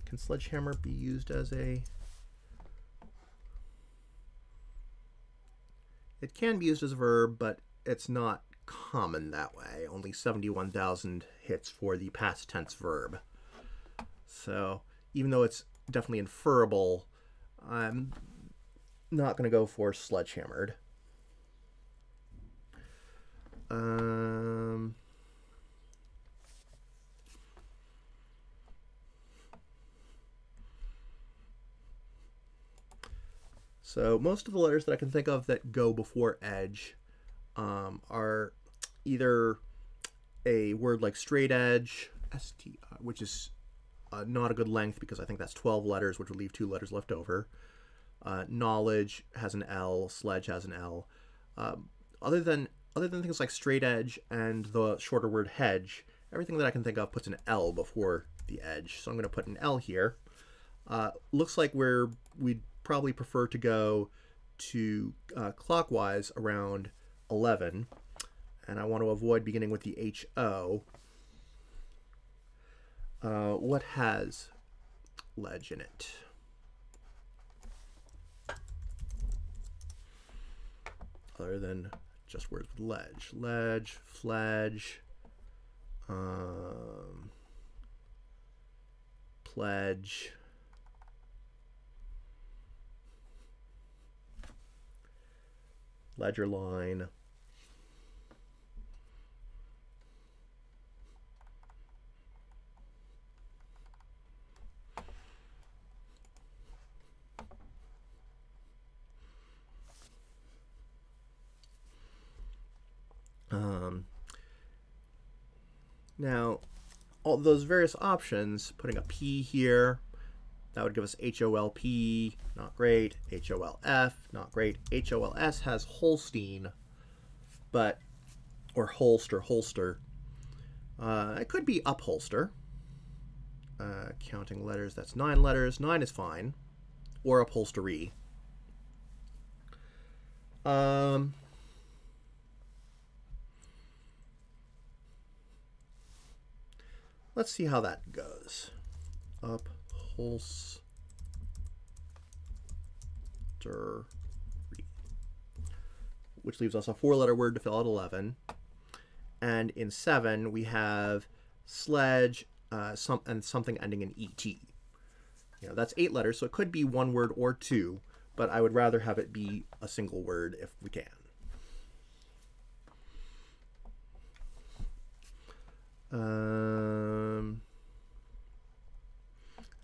Can sledgehammer be used as a... It can be used as a verb, but it's not common that way. Only 71,000 hits for the past tense verb. So even though it's definitely inferable, I'm not going to go for sledgehammered. So most of the letters that I can think of that go before edge are either a word like straight edge, ST, which is not a good length because I think that's 12 letters, which would leave 2 letters left over. Knowledge has an L, sledge has an L. Other than things like straight edge and the shorter word hedge, everything that I can think of puts an L before the edge. So I'm going to put an L here. Looks like we'd probably prefer to go to clockwise around 11, and I want to avoid beginning with the HO. What has ledge in it? Other than just words with ledge. Ledge, fledge, pledge. ledger line. Now, all those various options, putting a P here, that would give us HOLP, not great. HOLF, not great. HOLS has Holstein, but, or holster. It could be upholster. Counting letters, that's 9 letters. 9 is fine. Or upholstery. Let's see how that goes. Upholstery. Which leaves us a 4-letter word to fill out 11. And in 7, we have sledge and something ending in ET. You know, that's 8 letters, so it could be 1 word or 2, but I would rather have it be a single word if we can.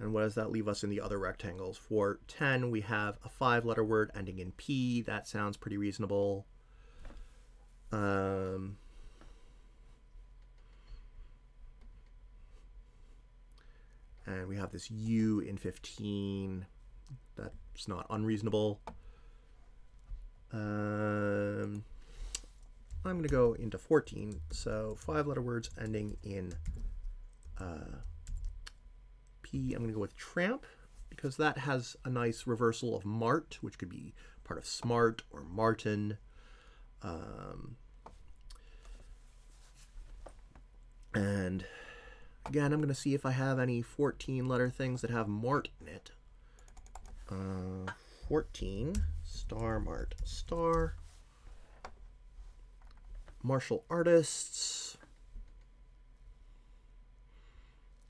And what does that leave us in the other rectangles? For 10, we have a 5-letter word ending in P. That sounds pretty reasonable. And we have this U in 15. That's not unreasonable. I'm going to go into 14. So 5-letter words ending in P. I'm going to go with tramp because that has a nice reversal of mart, which could be part of smart or Martin. And again, I'm going to see if I have any 14-letter things that have mart in it. 14, star, mart, star. Martial artists.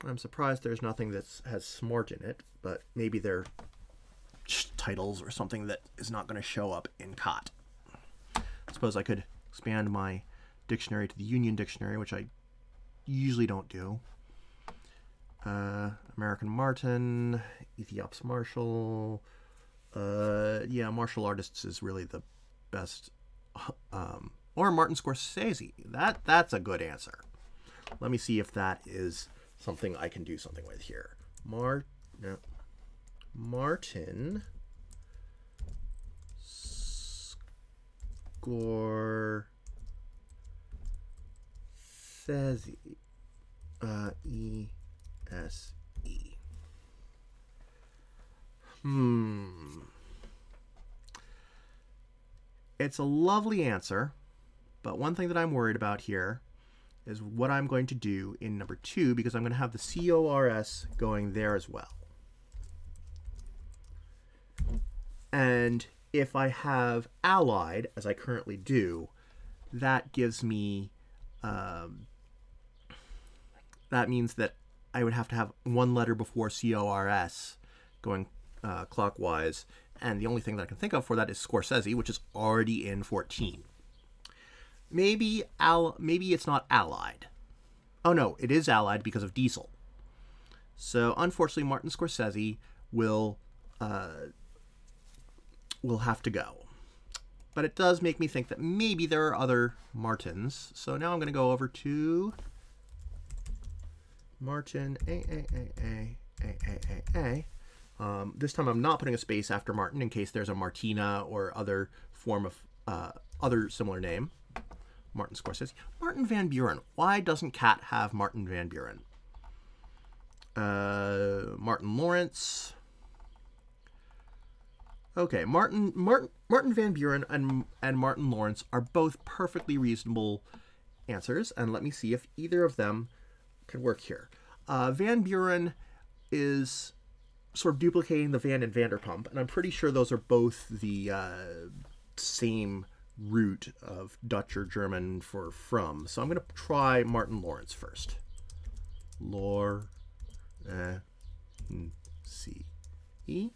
I'm surprised there's nothing that has smart in it, but maybe they're titles or something that is not going to show up in COT. I suppose I could expand my dictionary to the Union Dictionary, which I usually don't do. American Martin, Ethiops Martial. Yeah, martial artists is really the best. Or Martin Scorsese. That's a good answer. Let me see if that is something I can do something with here. Martin Scorsese. E-S-E. It's a lovely answer, but one thing that I'm worried about here is what I'm going to do in number 2, because I'm going to have the CORS going there as well. And if I have allied, as I currently do, that gives me, that means that I would have to have 1 letter before CORS going clockwise, and the only thing that I can think of for that is Scorsese, which is already in 14. Maybe it's not allied. Oh no, it is allied because of diesel. So unfortunately, Martin Scorsese will have to go. But it does make me think that maybe there are other Martins. So now I'm going to go over to Martin A. This time I'm not putting a space after Martin in case there's a Martina or other form of other similar name. Martin Scorsese. Martin Van Buren. Why doesn't CAT have Martin Van Buren? Martin Lawrence. Okay, Martin Van Buren and Martin Lawrence are both perfectly reasonable answers, and let me see if either of them could work here. Van Buren is sort of duplicating the Van and Vanderpump, and I'm pretty sure those are both the same root of Dutch or German for from. So I'm going to try Martin Lawrence first. C-E.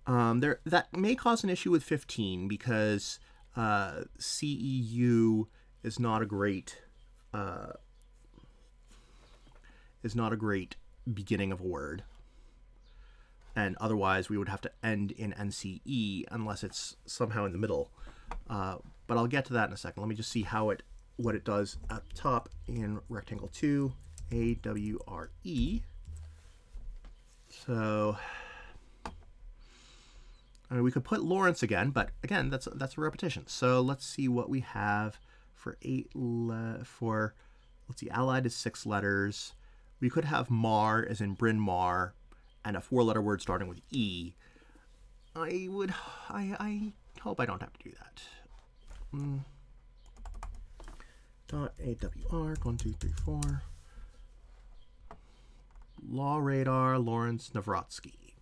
That may cause an issue with 15 because CEU is not a great beginning of a word, and otherwise we would have to end in NCE unless it's somehow in the middle. But I'll get to that in a second. Let me just see what it does at the top in rectangle 2, AWRE. So, I mean, we could put Lawrence again, but again, that's a repetition. So let's see what we have for let's see, allied is 6 letters. We could have Mar as in Bryn Mawr and a 4-letter word starting with E. I hope I don't have to do that. Dot AWR 1 2 3 4. Law Radar Lawrence Navratsky.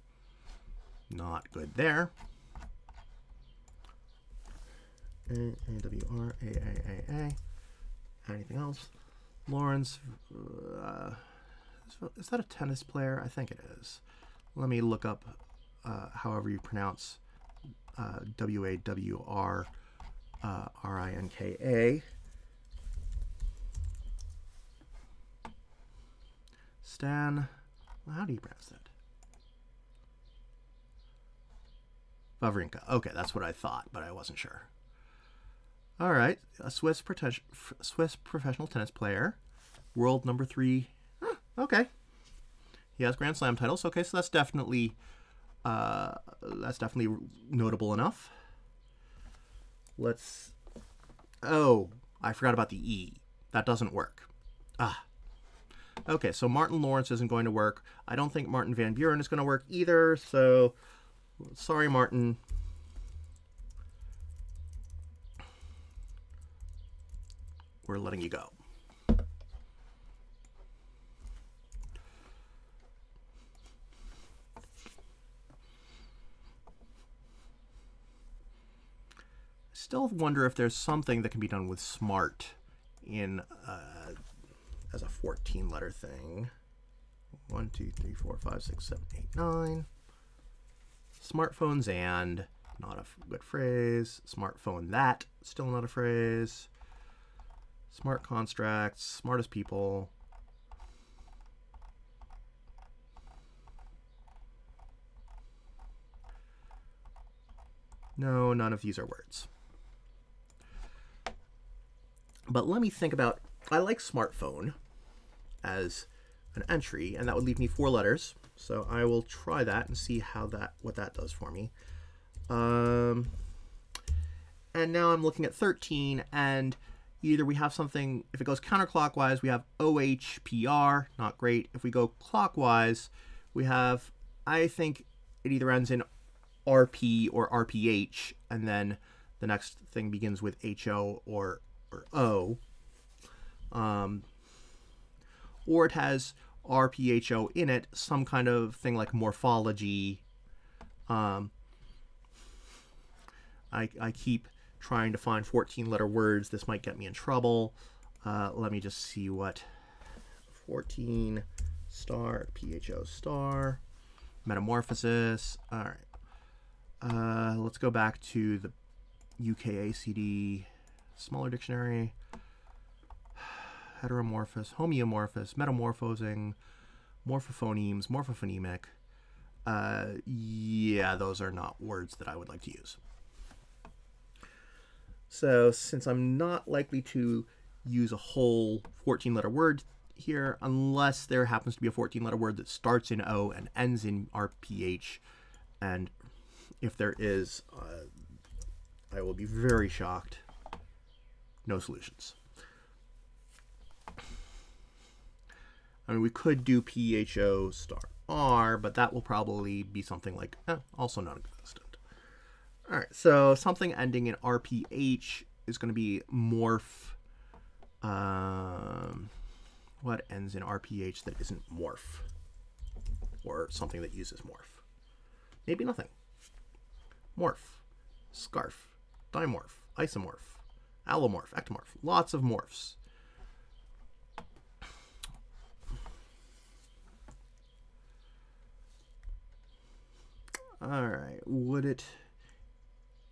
Not good there. AWR AAAA. Anything else? Lawrence. Is that a tennis player? I think it is. Let me look up however you pronounce WAWR RINKA. Stan. How do you pronounce that? Wawrinka. Okay, that's what I thought, but I wasn't sure. All right, a Swiss professional tennis player, world number 3. Okay, he has Grand Slam titles. Okay, so that's definitely notable enough. Let's. Oh, I forgot about the E. That doesn't work. Okay, so Martin Lawrence isn't going to work. I don't think Martin Van Buren is going to work either. So, sorry, Martin. We're letting you go. Still wonder if there's something that can be done with smart in as a 14-letter thing. 1 2 3 4 5 6 7 8 9. Smartphones and not a good phrase. Smartphone that still not a phrase. Smart constructs, smartest people. No, none of these are words. But let me think about, I like smartphone as an entry, and that would leave me 4 letters. So I will try that and see what that does for me. And now I'm looking at 13, and either we have something, if it goes counterclockwise, we have OHPR, not great. If we go clockwise, we have, I think it either ends in RP or RPH, and then the next thing begins with HO or O. Or it has RPHO in it, some kind of thing like morphology. I keep trying to find 14-letter words. This might get me in trouble. Let me just see what 14 star PHO star metamorphosis. All right. Let's go back to the UKACD smaller dictionary. Heteromorphous, homeomorphous, metamorphosing, morphophonemes, morphophonemic. Yeah, those are not words that I would like to use. So since I'm not likely to use a whole 14-letter word here, unless there happens to be a 14-letter word that starts in O and ends in RPH, and if there is, I will be very shocked. No solutions. I mean, we could do PHO star R, but that will probably be something like, also non-existent. All right, so something ending in RPH is going to be morph. What ends in RPH that isn't morph? Or something that uses morph? Maybe nothing. Morph, scarf, dimorph, isomorph, allomorph, ectomorph. Lots of morphs. Alright, would it...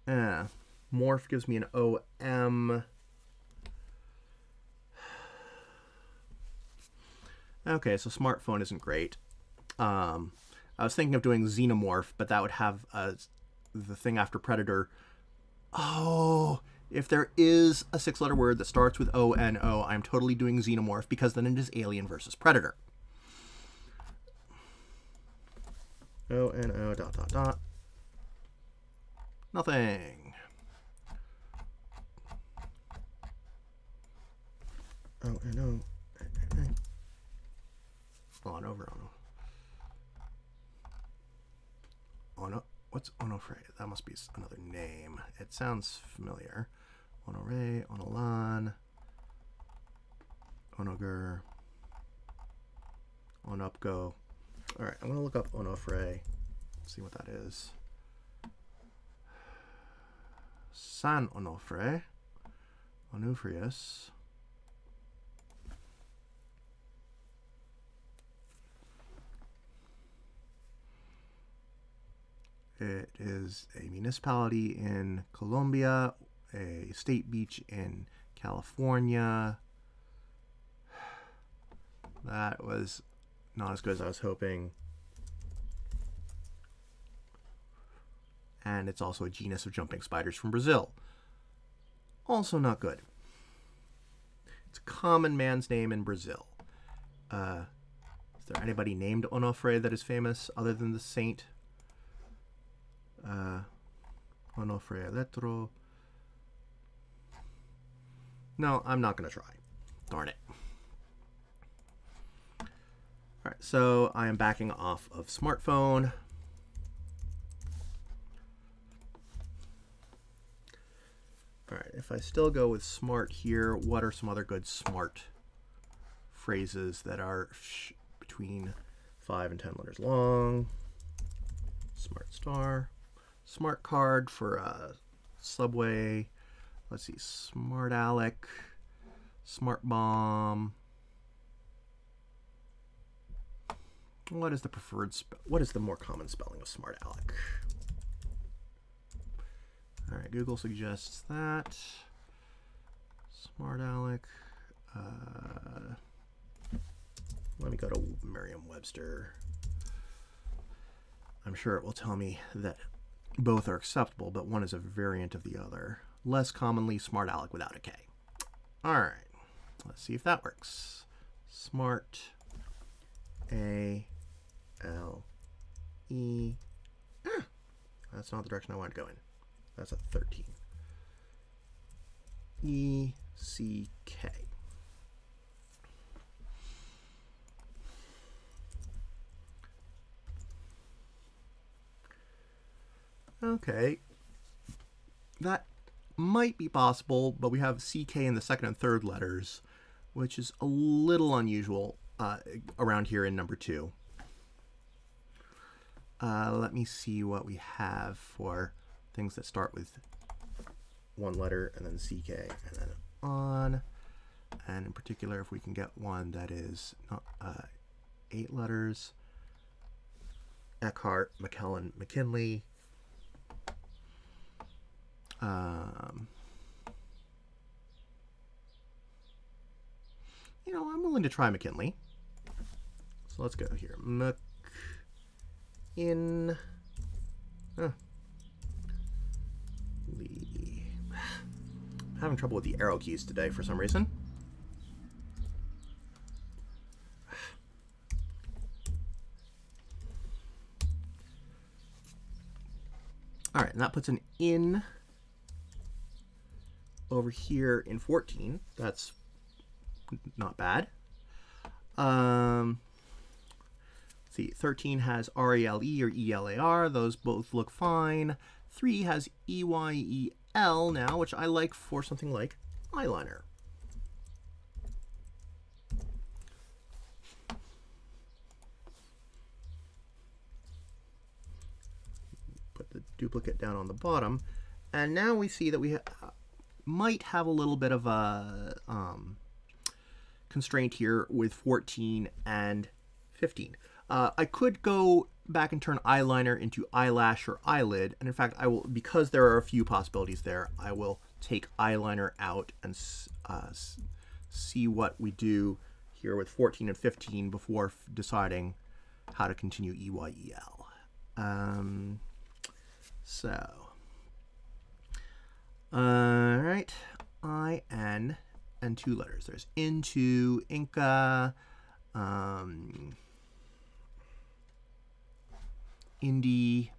morph gives me an OM. Okay, so smartphone isn't great. I was thinking of doing xenomorph, but that would have the thing after predator. Oh, if there is a 6-letter word that starts with O-N-O, I'm totally doing xenomorph, because then it is alien versus predator. O-N-O ... Nothing. O-N-O. On over, Ono. What's Onofre? That must be another name. It sounds familiar. Onore, Onolan, Onogur, Onupgo. Alright, I'm going to look up Onofre, see what that is. San Onofre, Onufrius. It is a municipality in Colombia, a state beach in California. That was not as good as I was hoping. And it's also a genus of jumping spiders from Brazil. Also not good. It's a common man's name in Brazil. Is there anybody named Onofre that is famous other than the saint? Onofre Eletro. No, I'm not going to try. Darn it. Alright, so I am backing off of smartphone. Alright, if I still go with smart here, what are some other good smart phrases that are between 5 and 10 letters long? Smart star. Smart card for Subway. Let's see, Smart Alec, Smart Bomb. What is the preferred what is the more common spelling of Smart Alec? All right, Google suggests that. Smart Alec. Let me go to Merriam-Webster. I'm sure it will tell me that both are acceptable, but one is a variant of the other. Less commonly, Smart Alec without a K. All right, let's see if that works. Smart A L E. That's not the direction I want to go in. That's a 13. E C K. Okay, that might be possible, but we have CK in the second and third letters, which is a little unusual around here in number 2. Let me see what we have for things that start with one letter and then CK and then on. And in particular, if we can get one that is not 8 letters. Eckhart, McKellen, McKinley. You know, I'm willing to try McKinley. So let's go here. McKin. Lee. I'm having trouble with the arrow keys today for some reason. All right, and that puts an in over here in 14. That's not bad. Let's see, 13 has R-A-L-E or E-L-A-R. Those both look fine. 3 has E-Y-E-L now, which I like for something like eyeliner. Put the duplicate down on the bottom. And now we see that we might have a little bit of a constraint here with 14 and 15. I could go back and turn eyeliner into eyelash or eyelid, and in fact, I will, because there are a few possibilities there, I will take eyeliner out and see what we do here with 14 and 15 before deciding how to continue EYEL. All right, IN and 2 letters. There's into, Inca, Indie,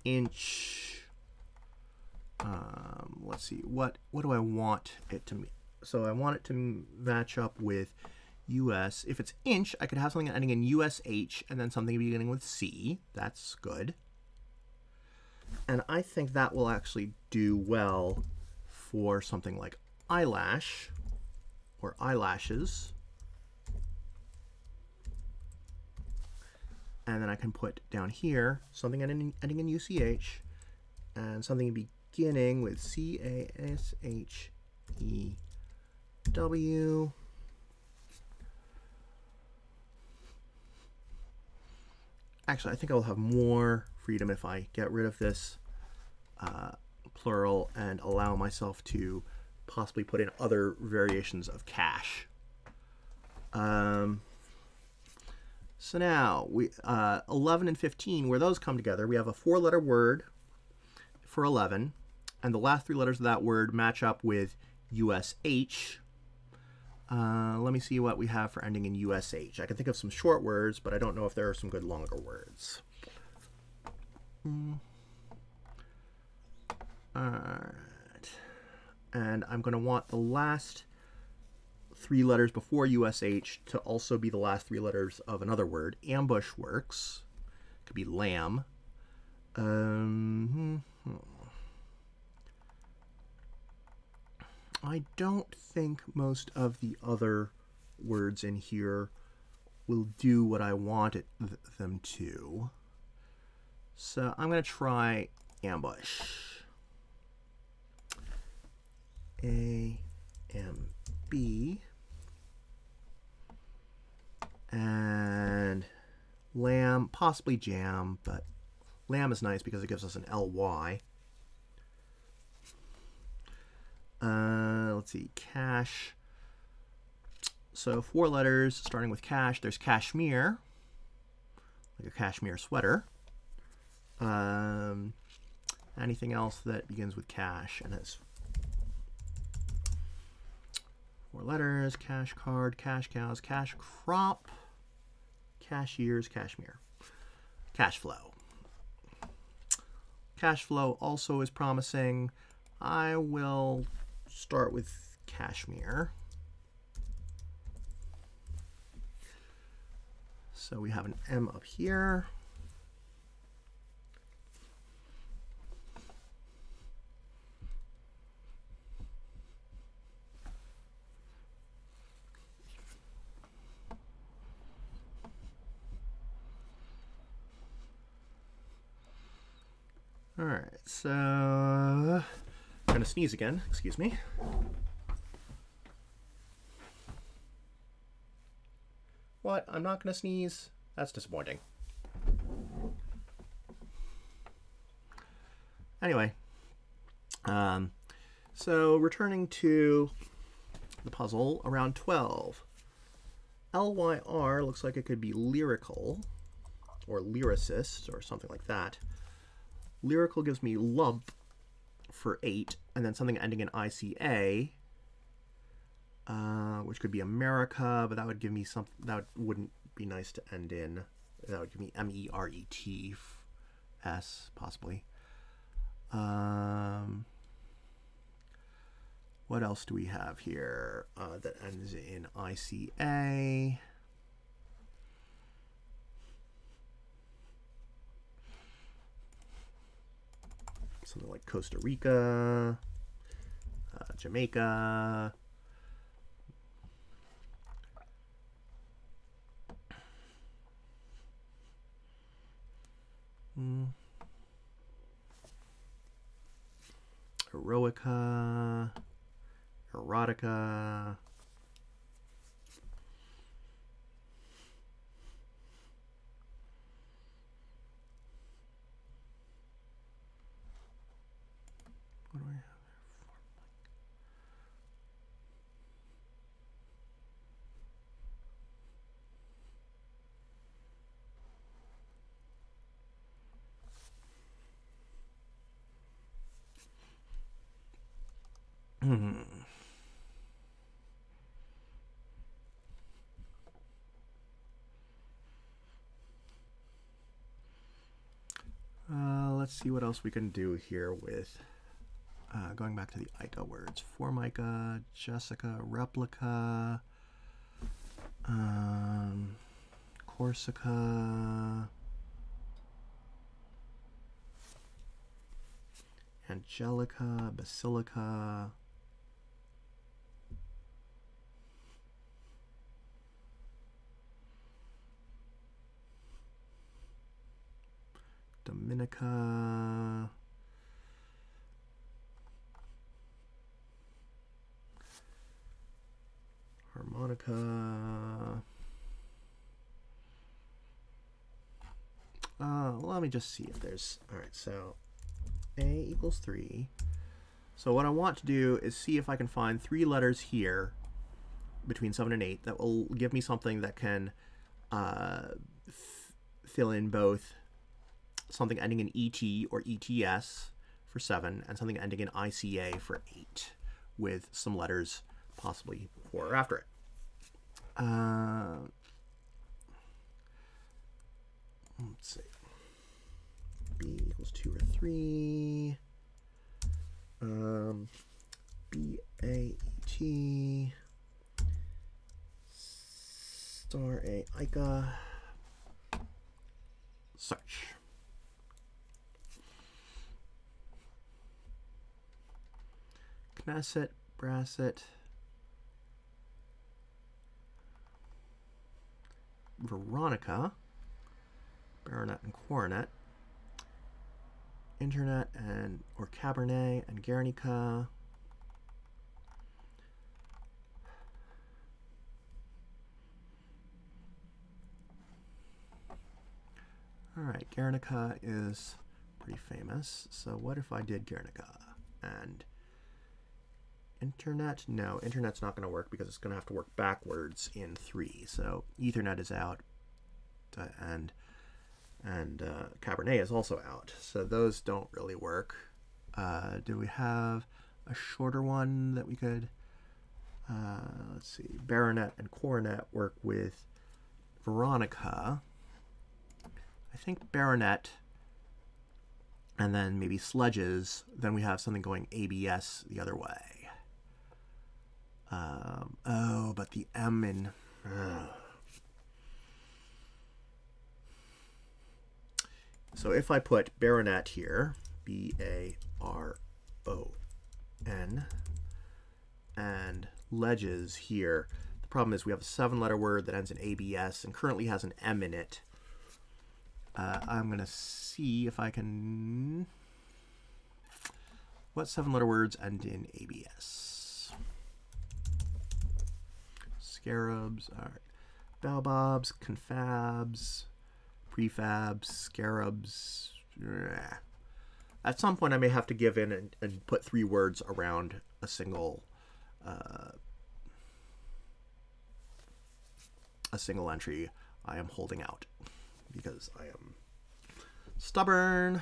inch. Let's see, what do I want it to mean? So I want it to match up with US. If it's inch, I could have something ending in USH and then something beginning with C. That's good. And I think that will actually do well for something like eyelash or eyelashes. And then I can put down here something ending in UCH and something beginning with CASHEW. Actually, I think I'll have more freedom if I get rid of this plural and allow myself to possibly put in other variations of cash. So now, 11 and 15, where those come together, we have a 4-letter word for 11, and the last 3 letters of that word match up with USH. Let me see what we have for ending in USH. I can think of some short words, but I don't know if there are some good longer words. All right. And I'm going to want the last 3 letters before USH to also be the last 3 letters of another word. Ambush works. Could be lamb. I don't think most of the other words in here will do what I wanted them to. So I'm going to try ambush. A-M-B. And lamb, possibly jam, but lamb is nice because it gives us an L-Y. Let's see, cash. So 4 letters starting with cash. There's cashmere, like a cashmere sweater. Anything else that begins with cash and has 4 letters? Cash card, cash cows, cash crop, cashiers, cashmere, cash flow. Cash flow also is promising. I will start with cashmere. So we have an M up here. All right, so I'm gonna sneeze again, excuse me. What? I'm not gonna sneeze? That's disappointing. Anyway, so returning to the puzzle, around 12. LYR looks like it could be lyrical or lyricist or something like that. Lyrical gives me lump for 8, and then something ending in ICA, which could be America, but that would give me something that wouldn't be nice to end in. That would give me MERETS, possibly. What else do we have here that ends in ICA? Something like Costa Rica, Jamaica. Heroica, erotica. What do I have there? Let's see what else we can do here with going back to the Ica words. Formica, Jessica, replica, Corsica, Angelica, Basilica, Dominica, harmonica. Let me just see if there's, all right, so A equals 3. So what I want to do is see if I can find 3 letters here between 7 and 8 that will give me something that can fill in both something ending in ET or ETS for 7 and something ending in ICA for 8 with some letters possibly before or after it. Let's see. B equals 2 or 3. B-A-E-T. Star A Ica. Search. Knesset, Brasset, Veronica, Baronet and Coronet, Internet and or Cabernet and Guernica, all right, Guernica is pretty famous. So what if I did Guernica and Internet? No, Internet's not going to work because it's going to have to work backwards in 3. So Ethernet is out, and Cabernet is also out. So those don't really work. Do we have a shorter one that we could? Let's see. Baronet and Coronet work with Veronica. I think Baronet, and then maybe Sledges. Then we have something going ABS the other way. Oh, but the M in... So if I put Baronet here, B-A-R-O-N, and Ledges here, the problem is we have a 7-letter word that ends in ABS and currently has an M in it. I'm going to see if I can... What 7-letter words end in ABS? Scarabs, all right. Baobabs, confabs, prefabs, scarabs. At some point I may have to give in and put 3 words around a single entry I am holding out because I am stubborn.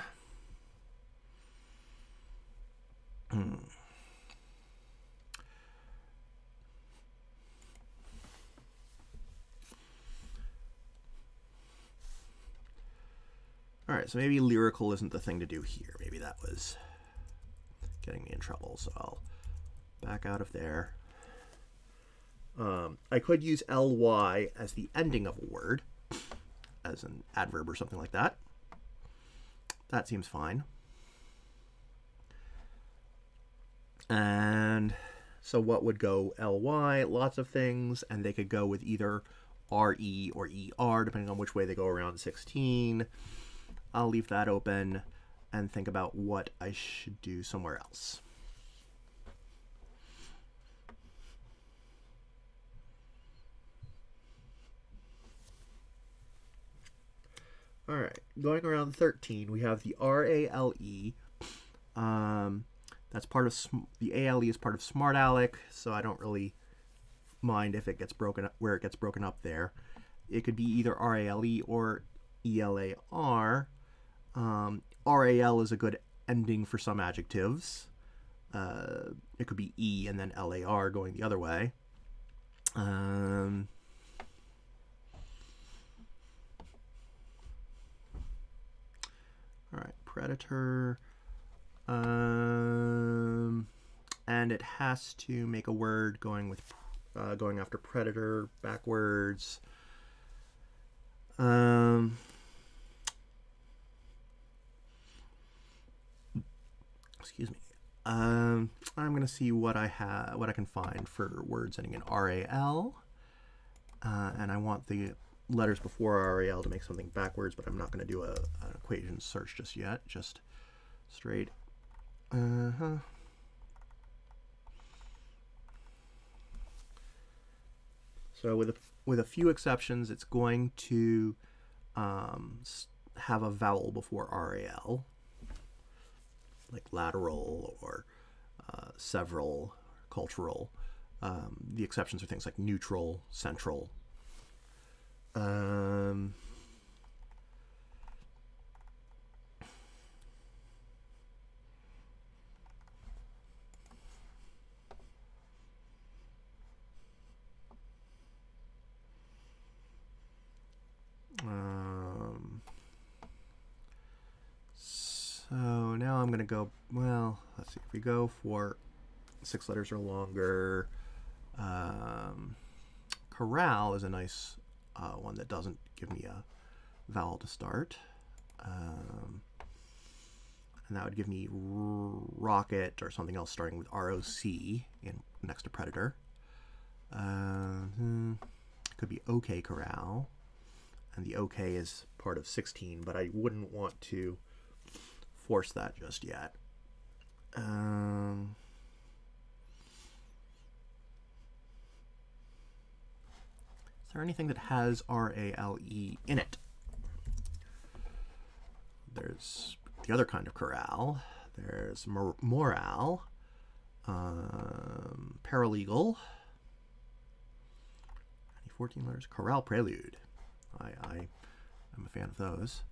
All right, so maybe lyrical isn't the thing to do here. Maybe that was getting me in trouble, so I'll back out of there. I could use ly as the ending of a word, as an adverb or something like that. That seems fine. And so what would go ly? Lots of things, and they could go with either re or er, depending on which way they go around 16. I'll leave that open and think about what I should do somewhere else. All right, going around 13, we have the RALE. That's part of the ALE is part of Smart Alec, so I don't really mind if it gets broken up where it gets broken up there. It could be either RALE or ELAR. RAL is a good ending for some adjectives. It could be E and then LAR going the other way. All right, predator. And it has to make a word going after predator backwards. Excuse me. I'm gonna see what I can find for words ending in RAL, and I want the letters before RAL to make something backwards, but I'm not going to do an equation search just yet. Just straight. So with a few exceptions, it's going to have a vowel before RAL, like lateral or several, cultural. The exceptions are things like neutral, central. So now I'm going to go, well, let's see, if we go for 6 letters or longer, corral is a nice one that doesn't give me a vowel to start. And that would give me rocket or something else starting with ROC next to predator. Could be OK corral. And the OK is part of 16, but I wouldn't want to force that just yet. Is there anything that has RALE in it? There's the other kind of corral. There's morale, paralegal, 14 letters, corral prelude. I'm a fan of those.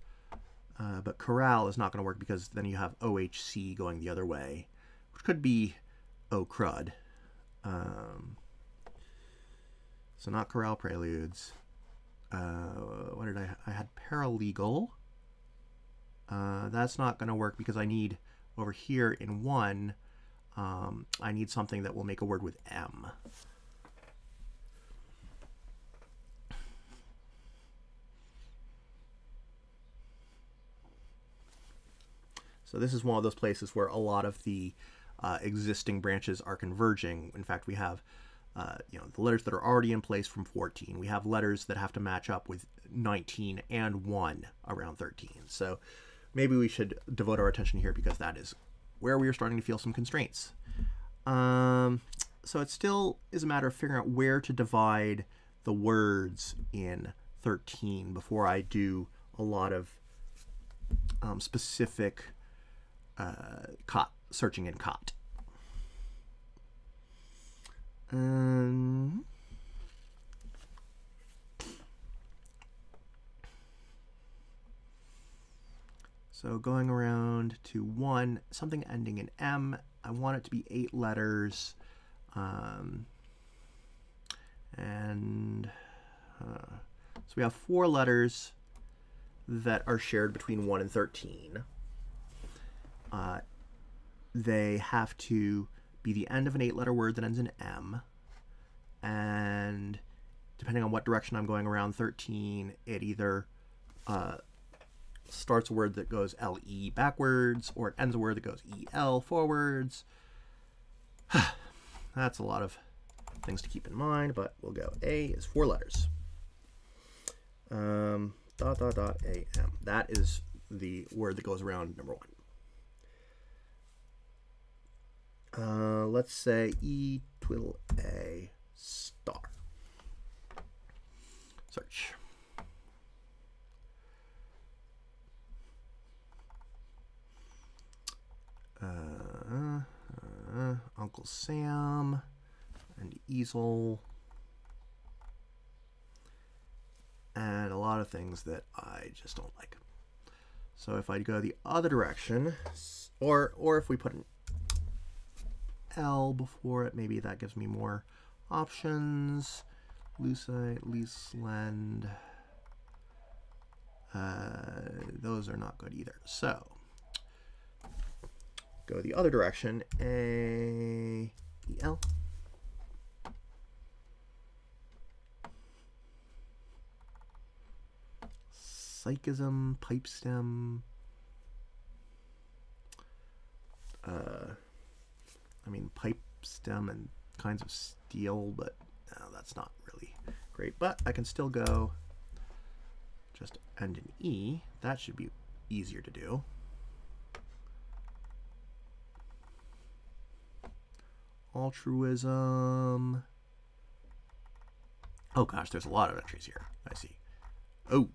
But corral is not going to work because then you have OHC going the other way, which could be O crud. So not corral preludes. What did I had paralegal. That's not going to work because I need over here in 1, I need something that will make a word with M. So this is one of those places where a lot of the existing branches are converging. In fact, we have the letters that are already in place from 14. We have letters that have to match up with 19 and 1 around 13. So maybe we should devote our attention here because that is where we are starting to feel some constraints. So it still is a matter of figuring out where to divide the words in 13 before I do a lot of specific searching in COT. So going around to 1, something ending in M, I want it to be 8 letters. So we have 4 letters that are shared between 1 and 13. They have to be the end of an 8-letter word that ends in M. And depending on what direction I'm going around 13, it either starts a word that goes LE backwards, or it ends a word that goes EL forwards. That's a lot of things to keep in mind, but we'll go. A is 4 letters. AM. That is the word that goes around number 1. Let's say E twiddle A star. Search. Uncle Sam, and easel, and a lot of things that I just don't like. So if I go the other direction, or if we put an L before it, maybe that gives me more options. Lucite, Leaseland. Those are not good either. So go the other direction. A, E, L. Psychism, pipe stem. I mean, pipe stem and kinds of steel, but that's not really great. But I can still go just end in E. That should be easier to do. Altruism. Oh gosh, there's a lot of entries here. I see. Oh,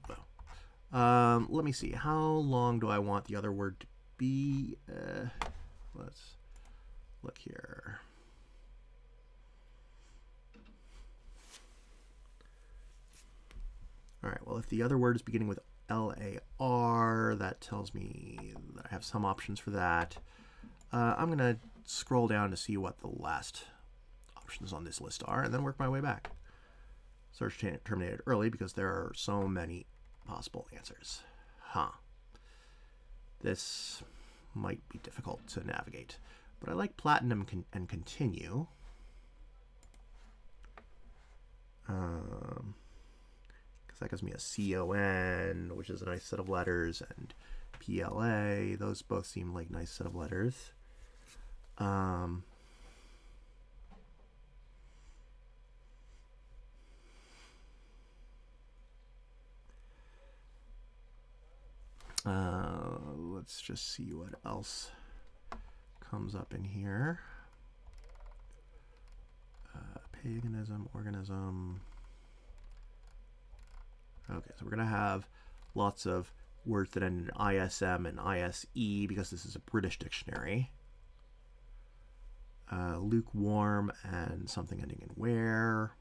let me see. How long do I want the other word to be? Let's look here. All right, well, if the other word is beginning with L-A-R, that tells me that I have some options for that. I'm going to scroll down to see what the last options on this list are and then work my way back. Search terminated early because there are so many possible answers. This might be difficult to navigate, but I like platinum and continue. Because that gives me a C-O-N, which is a nice set of letters, and P-L-A. Those both seem like nice set of letters. Let's just see what else comes up in here. Paganism, organism. Okay, so we're going to have lots of words that end in ISM and ISE because this is a British dictionary. Lukewarm and something ending in where.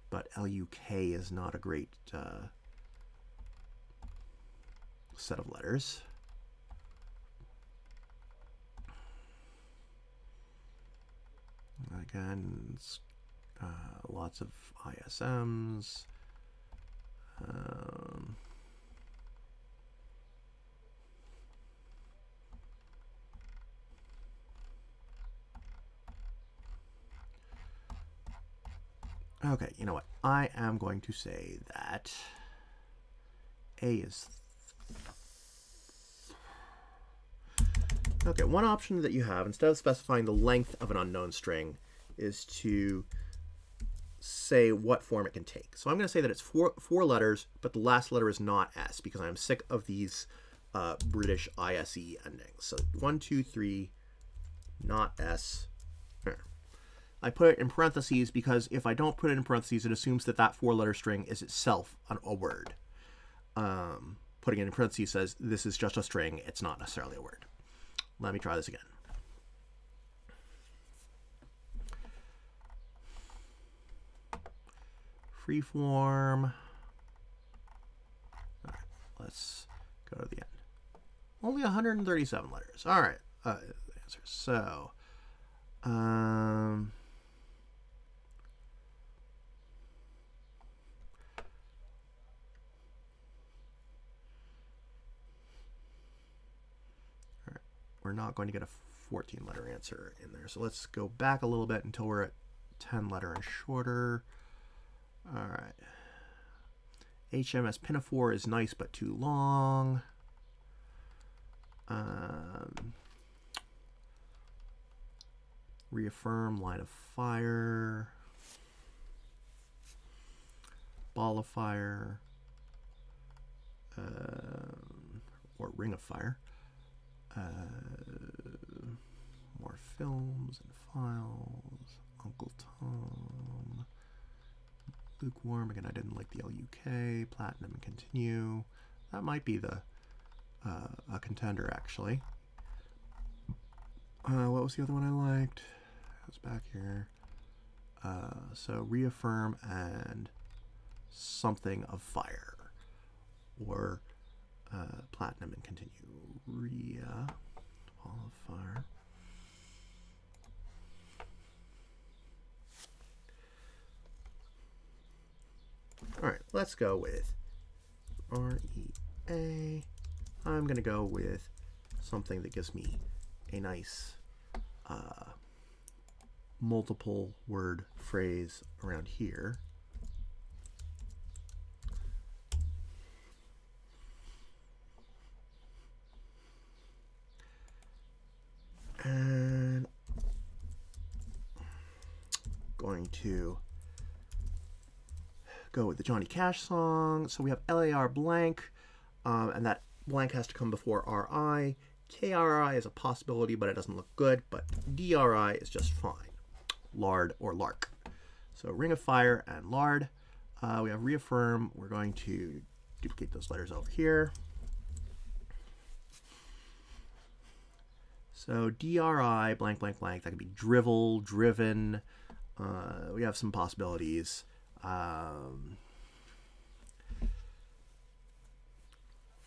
But L-U-K is not a great set of letters. Again, it's, lots of ISMs. Okay, you know what? I am going to say that A is... Okay, one option that you have, instead of specifying the length of an unknown string, is to say what form it can take. So I'm going to say that it's four letters, but the last letter is not S, because I'm sick of these British ISE endings. So 1, 2, 3, not S. I put it in parentheses because if I don't put it in parentheses, it assumes that that four-letter string is itself a word. Putting it in parentheses says this is just a string. It's not necessarily a word. Let me try this again. Freeform. All right, let's go to the end. Only 137 letters. All right, answers. So, we're not going to get a 14-letter answer in there. So let's go back a little bit until we're at 10-letter and shorter. All right. HMS Pinafore is nice but too long. Reaffirm, line of fire. Ball of fire. Or ring of fire. More films and files. Uncle Tom. Lukewarm. Again, I didn't like the LUK. Platinum and continue. That might be the a contender, actually. What was the other one I liked? It was back here. So reaffirm and something of fire, or platinum and continue. Wall of fire. All right, let's go with REA. I'm going to go with something that gives me a nice multiple word phrase around here. And going to go with the Johnny Cash song. So we have LAR blank, and that blank has to come before RI. KRI is a possibility, but it doesn't look good, but DRI is just fine. Lard or lark. So Ring of Fire and lard. We have reaffirm. We're going to duplicate those letters over here. So DRI, blank, blank, blank. That could be drivel, driven. We have some possibilities. Where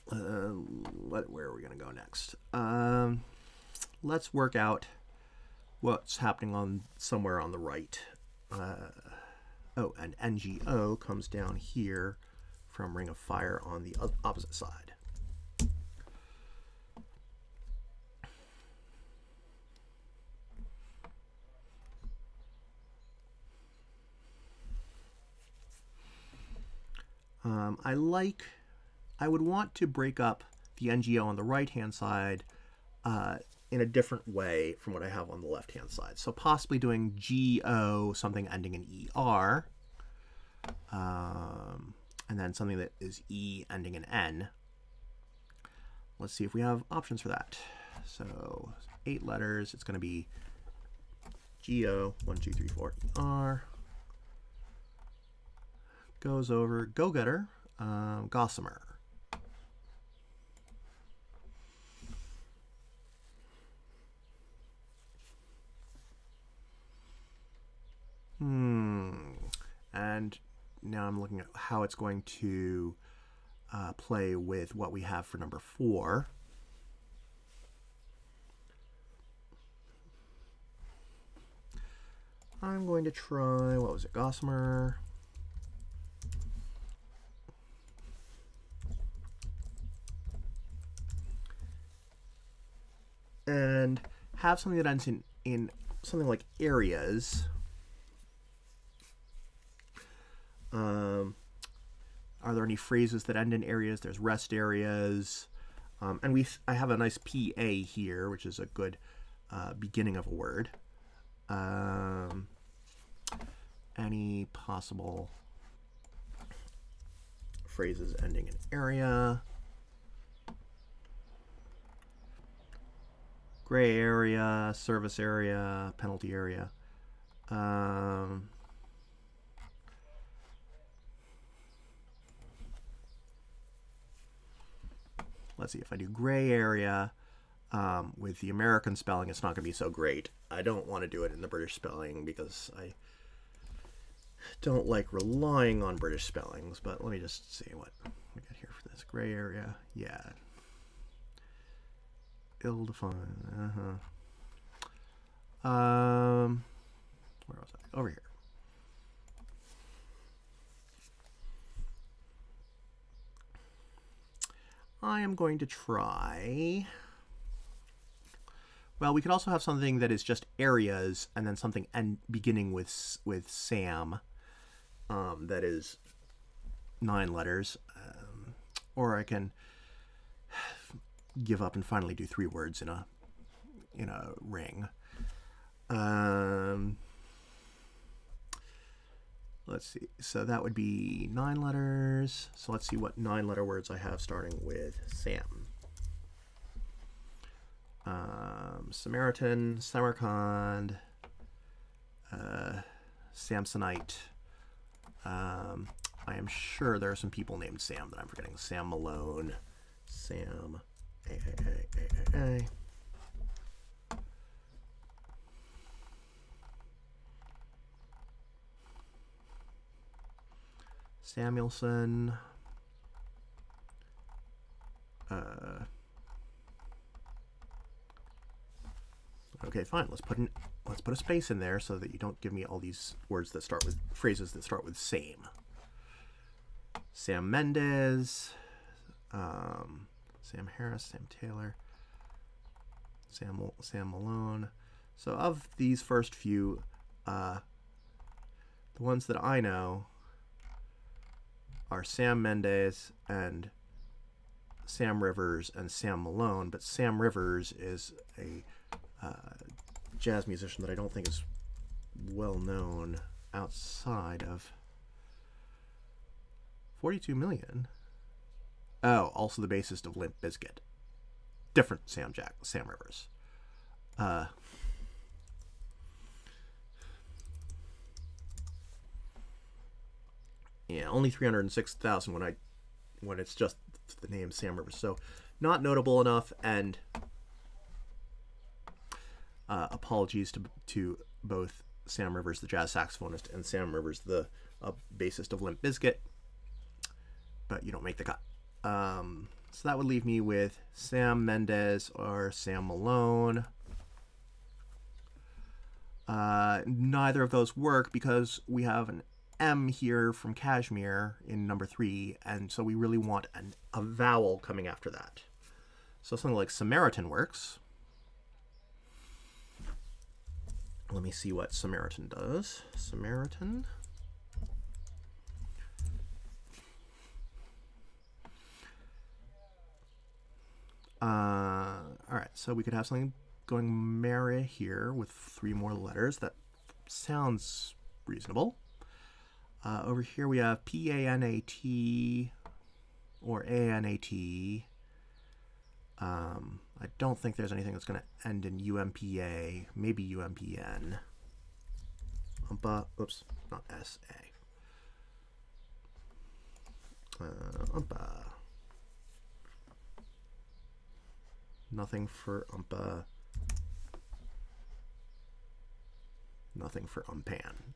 are we going to go next? Let's work out what's happening on somewhere on the right. Oh, and NGO comes down here from Ring of Fire on the opposite side. I would want to break up the NGO on the right-hand side in a different way from what I have on the left-hand side. So possibly doing GO, something ending in ER, and then something that is E ending in N. Let's see if we have options for that. So 8 letters, it's going to be GO, 1, 2, 3, 4, ER. Goes over go-getter, gossamer. And now I'm looking at how it's going to play with what we have for number 4. I'm going to try, what was it, gossamer. And have something that ends in something like areas. Are there any phrases that end in areas? There's rest areas. And I have a nice PA here, which is a good beginning of a word. Any possible phrases ending in area? Gray area, service area, penalty area. Let's see, if I do gray area with the American spelling, it's not going to be so great. I don't want to do it in the British spelling because I don't like relying on British spellings, but let me just see what we got here for this. Gray area, yeah. Ill-defined, where was I? Over here. I am going to try, well, we could also have something that is just areas and then something beginning with Sam that is 9 letters, or I can give up and finally do 3 words in a ring. Let's see, so that would be 9 letters. So let's see what 9-letter words I have starting with Sam. Samaritan, Samarkand, Samsonite. I am sure there are some people named Sam that I'm forgetting. Sam Malone, Sam, Samuelson. Okay, fine. Let's put a space in there so that you don't give me all these words that start with phrases that start with same. Sam Mendes, Sam Harris, Sam Taylor, Sam Malone. So of these first few, the ones that I know are Sam Mendes and Sam Rivers and Sam Malone, but Sam Rivers is a jazz musician that I don't think is well known outside of 42 Million. Oh, also the bassist of Limp Bizkit. Different Sam Rivers. Yeah, only 306,000 when it's just the name Sam Rivers. So not notable enough, and apologies to both Sam Rivers, the jazz saxophonist, and Sam Rivers, the bassist of Limp Bizkit, but you don't make the cut. So that would leave me with Sam Mendes or Sam Malone. Neither of those work because we have an M here from Kashmir in number 3, and so we really want a vowel coming after that. So something like Samaritan works. Let me see what Samaritan does. Samaritan. All right, so we could have something going Mary here with 3 more letters. That sounds reasonable. Over here we have P-A-N-A-T or A-N-A-T. I don't think there's anything that's going to end in U-M-P-A, maybe U-M-P-N. Oops, not S-A. Nothing for umpa. Nothing for umpan.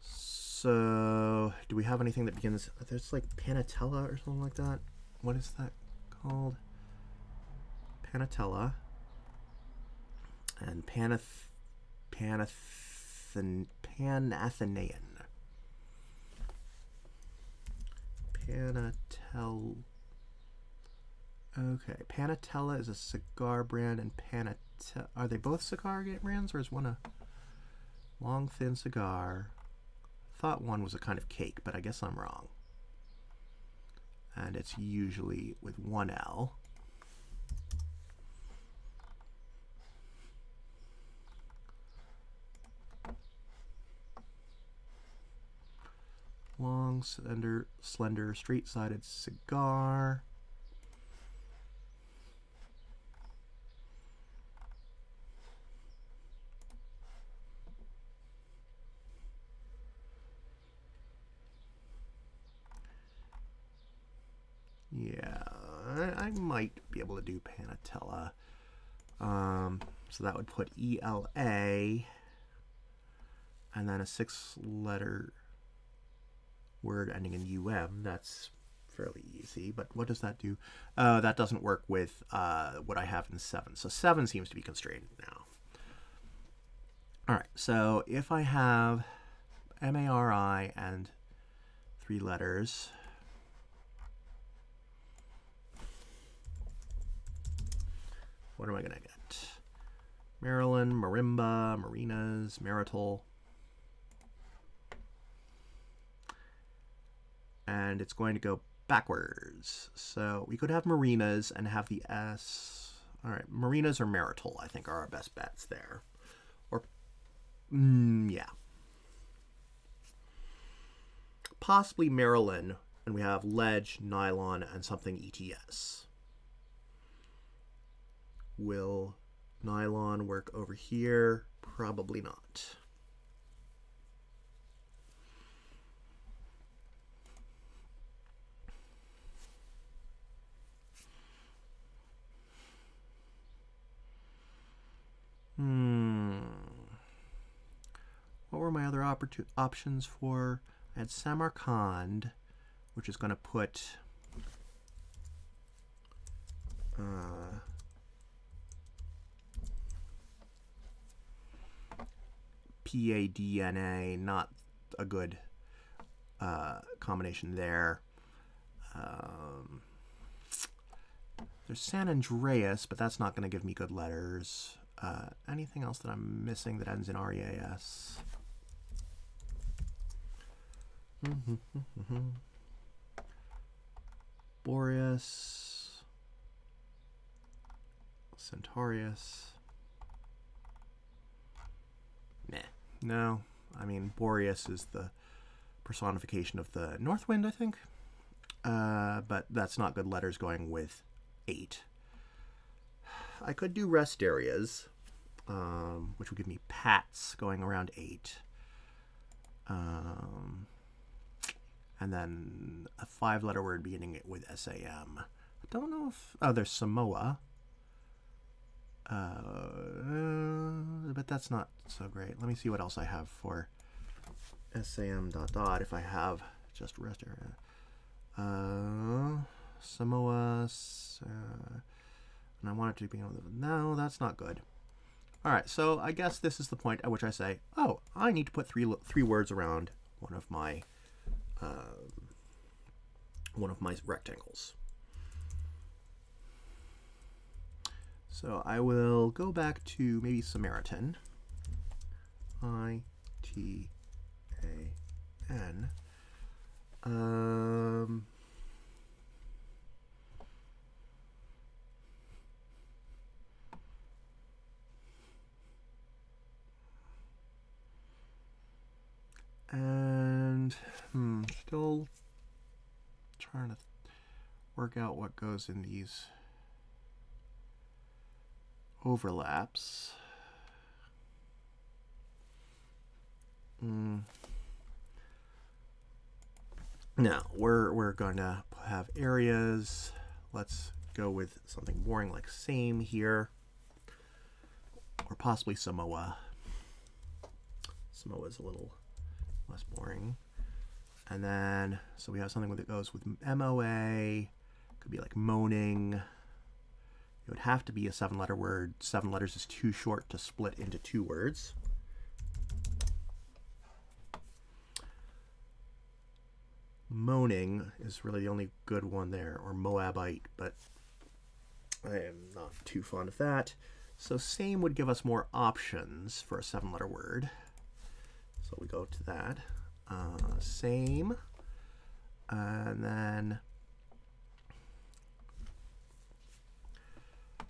So, do we have anything that begins... There's like Panatella or something like that. What is that called? Panatella. And Panathenaean. Panatel... Okay, Panatella is a cigar brand, and are they both cigar brands, or is one a long, thin cigar? Thought one was a kind of cake, but I guess I'm wrong. And it's usually with 1 L. Long, slender, straight-sided cigar. Yeah, I might be able to do Panatella. So that would put E-L-A and then a 6-letter word ending in U-M. That's fairly easy, but what does that do? That doesn't work with what I have in 7. So 7 seems to be constrained now. All right, so if I have M-A-R-I and 3 letters... What am I going to get? Maryland, marimba, marinas, marital. And it's going to go backwards. So we could have marinas and have the S. All right, marinas or marital, I think, are our best bets there. Or, yeah. Possibly Maryland, and we have ledge, nylon, and something ETS. Will nylon work over here? Probably not. What were my other options for? I had Samarkand, which is going to put PADNA, not a good combination there. There's San Andreas, but that's not going to give me good letters. Anything else that I'm missing that ends in REAS? Boreas, Centaurus. Nah, no. I mean, Boreas is the personification of the North Wind, I think. But that's not good letters going with 8. I could do rest areas, which would give me Pats going around 8. And then a 5-letter word beginning with SAM. I don't know if... Oh, there's Samoa. But that's not so great. Let me see what else I have for SAM ... if I have just rest area. Samoa, and I want it to be... No, that's not good. All right, so I guess this is the point at which I say, oh, I need to put three words around one of my rectangles. So I will go back to maybe Samaritan. ITAN. And still trying to work out what goes in these overlaps. Now we're going to have areas. Let's go with something boring like same here, or possibly Samoa. Samoa is a little less boring. And then, so we have something that goes with MOA. Could be like moaning. It would have to be a 7-letter word. 7 letters is too short to split into 2 words. Moaning is really the only good one there, or Moabite, but I am not too fond of that. So same would give us more options for a 7-letter word. So we go to that. Same. And then I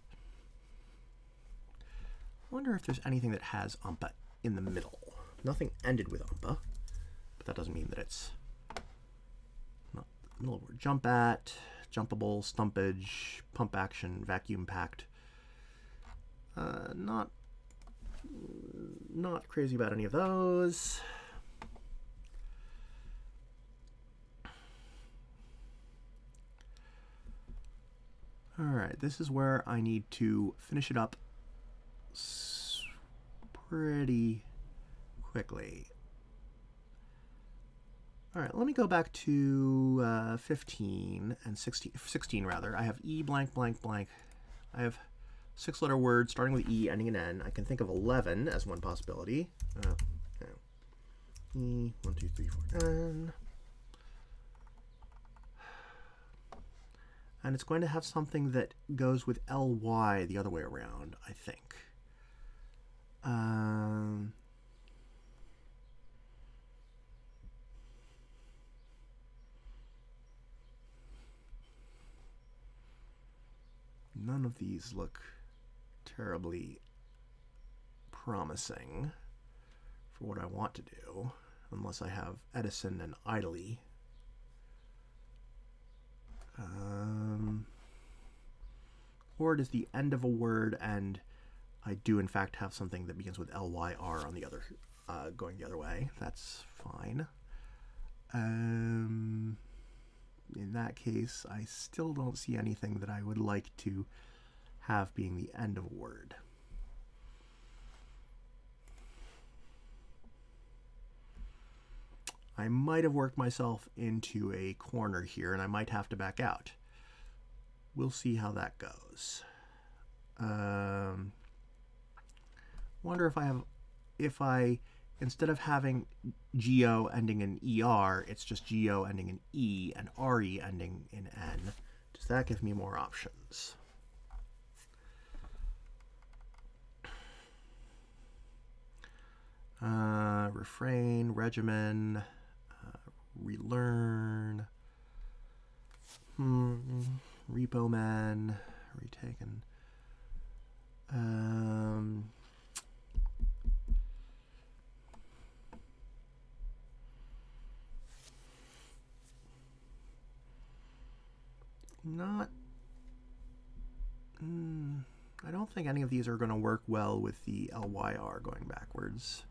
wonder if there's anything that has umpa in the middle. Nothing ended with umpa, but that doesn't mean that it's not the middle word. Jump at, jumpable, stumpage, pump action, vacuum packed. Not crazy about any of those. All right, this is where I need to finish it up pretty quickly. All right, let me go back to 15 and 16 rather. I have E blank blank blank. I have 6-letter words starting with E, ending in N. I can think of 11 as one possibility. E, 1, 2, 3, 4, N. And it's going to have something that goes with LY the other way around, I think. None of these look terribly promising for what I want to do, unless I have Edison and idly. Or it is the end of a word, and I do in fact have something that begins with LYR on the other, going the other way. That's fine. In that case, I still don't see anything that I would like to have being the end of a word. I might have worked myself into a corner here, and I might have to back out. We'll see how that goes. Wonder if I instead of having GO ending in ER, it's just GO ending in E and RE ending in N. Does that give me more options? Refrain, regimen, relearn, repo man, retaken. I don't think any of these are going to work well with the LYR going backwards.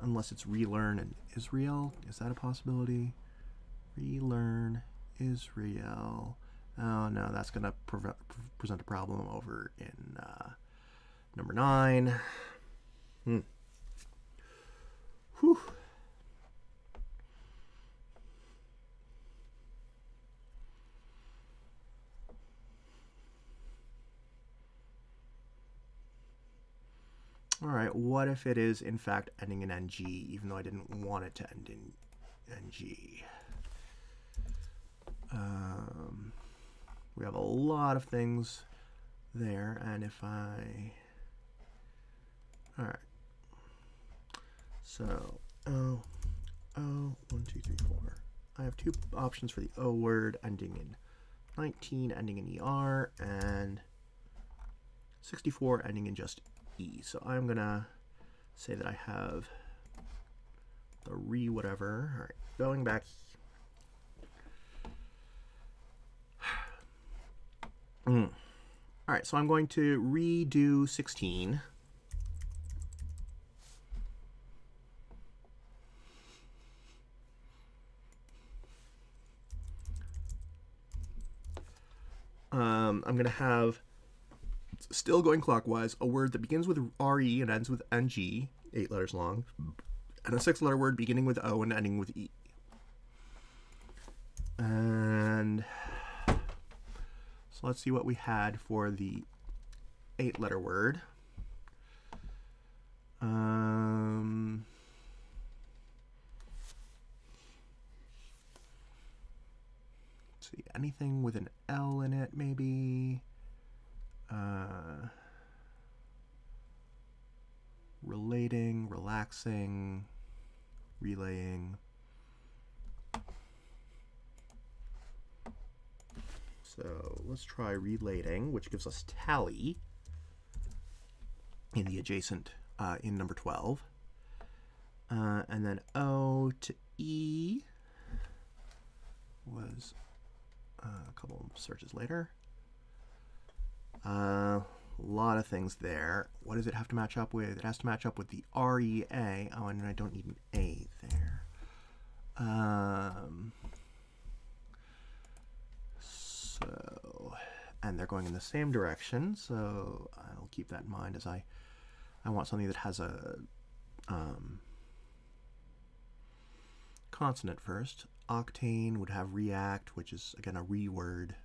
Unless it's relearn in Israel. Is that a possibility? Relearn Israel. Oh no, that's going to present a problem over in number 9. Whew. All right, what if it is in fact ending in NG, even though I didn't want it to end in NG? We have a lot of things there, and if I... All right. So, O, 1, 2, 3, 4. I have 2 options for the O word ending in 19, ending in ER, and 64 ending in just E. So I'm gonna say that I have the whatever. All right, going back. All right, so I'm going to redo 16. I'm going to have, still going clockwise, a word that begins with RE and ends with NG, 8 letters long, and a 6-letter word beginning with O and ending with E. And so let's see what we had for the 8-letter word. Let's see, anything with an L in it, maybe. Relating, relaxing, relaying. So let's try relating, which gives us tally in the adjacent, in number 12. And then O to E was a couple of searches later. A lot of things there. What does it have to match up with? It has to match up with the REA. Oh, and I don't need an A there. So, and they're going in the same direction, so I'll keep that in mind as I want something that has a consonant first. Octane would have react, which is, again, a re-word.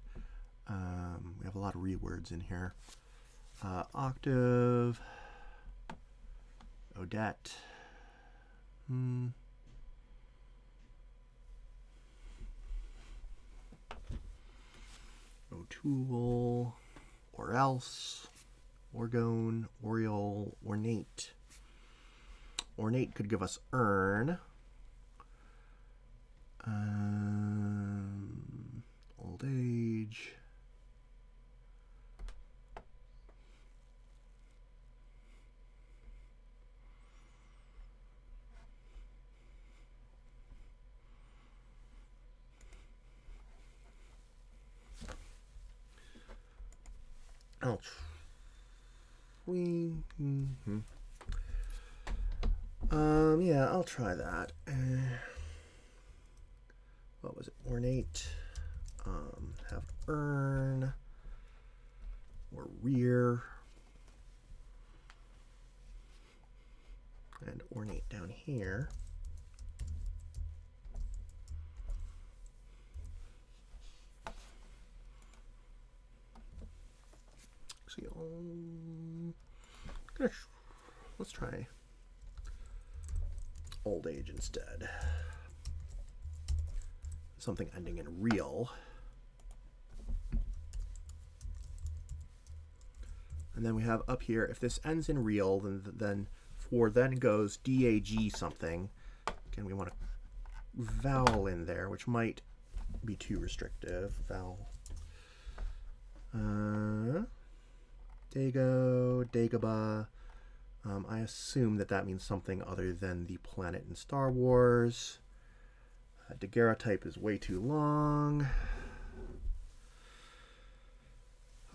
We have a lot of re-words in here. Octave, Odette, O'Toole, or else, orgone, oriole, ornate. Ornate could give us earn. Old age. Yeah, I'll try that. What was it? Ornate. Have earn or rear. And ornate down here. Actually, let's try old age instead. Something ending in real. And then we have up here, if this ends in real, then goes DAG something. Again, we want a vowel in there, which might be too restrictive. Vowel. Dago, Dagobah. I assume that means something other than the planet in Star Wars. Daguerreotype is way too long.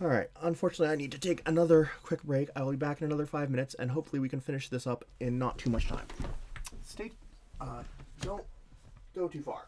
All right, unfortunately, I need to take another quick break. I will be back in another 5 minutes, and hopefully we can finish this up in not too much time. Don't go too far.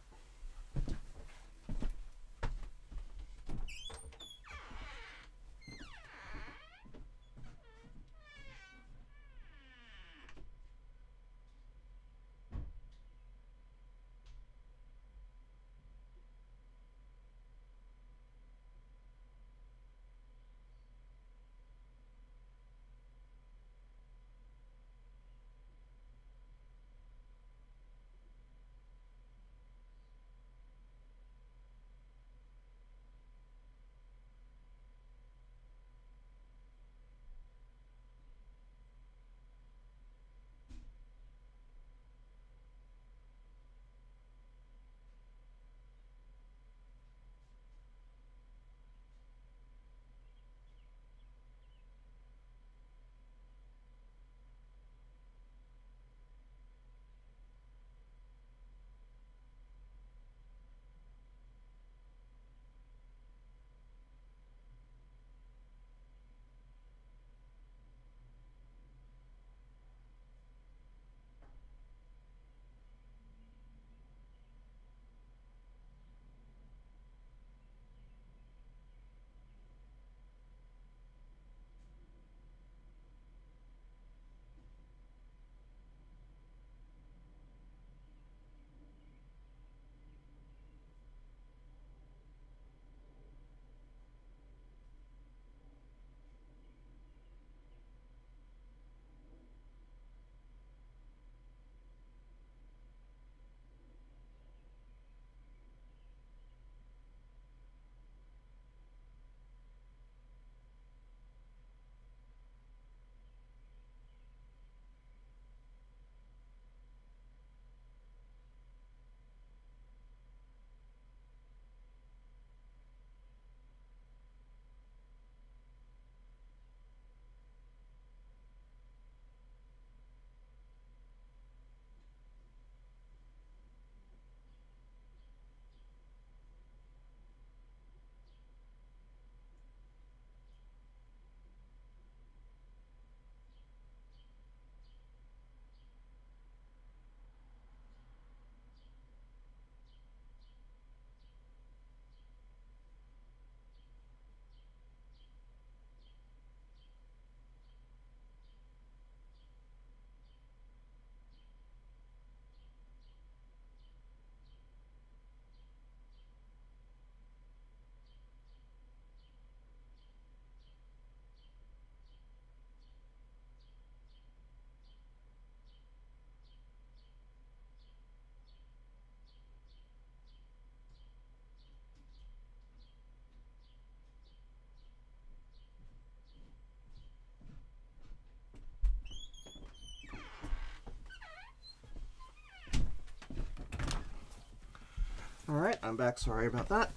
All right, I'm back. Sorry about that.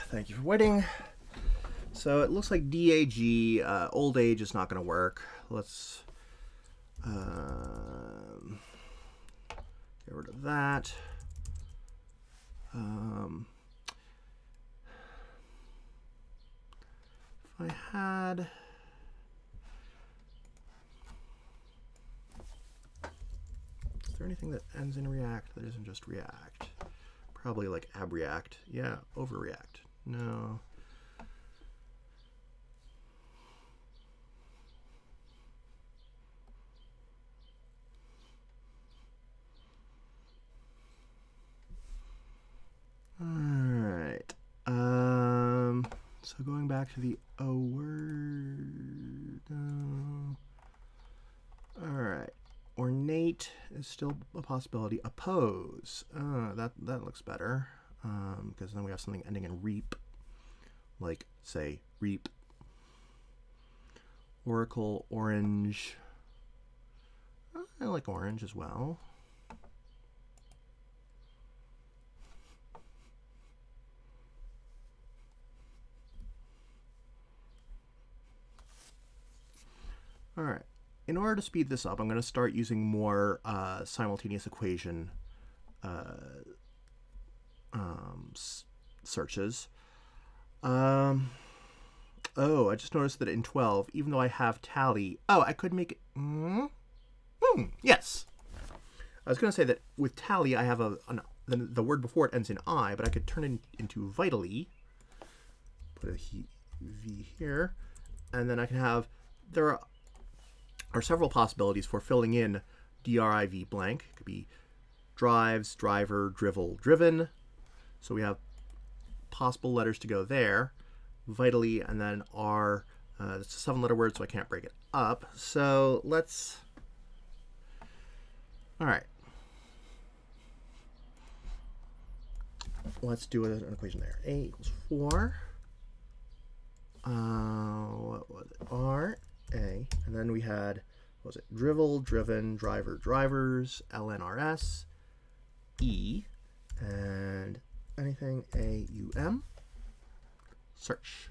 Thank you for waiting. So it looks like DAG, old age, is not going to work. Let's get rid of that. If I had... Is there anything that ends in react that isn't just react? Probably like abreact. Yeah, overreact. No. So going back to the O word. All right. Ornate is still a possibility. Oppose. That looks better. Because then we have something ending in reap. Like, say, reap. Oracle, orange. I like orange as well. All right. In order to speed this up, I'm going to start using more simultaneous equation searches. Oh, I just noticed that in 12, even though I have tally, I could make it. Yes. I was going to say that with tally, I have the word before it ends in I, but I could turn it into vitally. Put a V here, and then I can have, there are several possibilities for filling in driv blank. It could be drives, driver, drivel, driven. So we have possible letters to go there. Vitally, and then R. It's a 7-letter word, so I can't break it up. So let's. All right. Let's do an equation there. A equals 4. What was it? R, A. And then we had, what was it? Drivel, driven, driver, drivers, LNRS, E, and anything AUM. Search.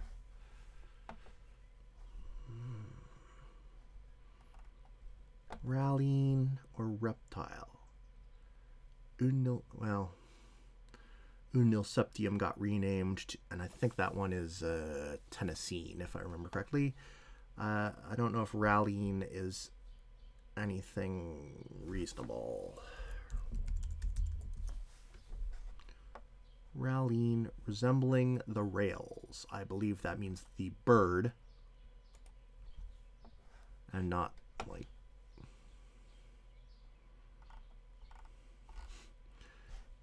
Rallying or reptile. Unil septium got renamed, and I think that one is Tennessee, if I remember correctly. I don't know if rallying is anything reasonable. Rallying, resembling the rails. I believe that means the bird, and not like.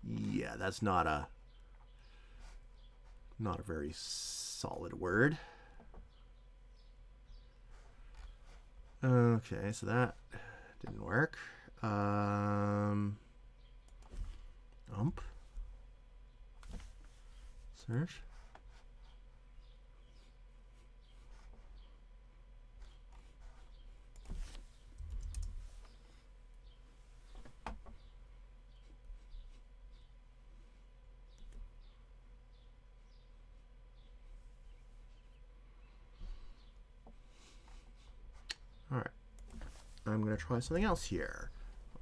Yeah, that's not a very solid word. Okay, so that didn't work. Search. All right, I'm going to try something else here.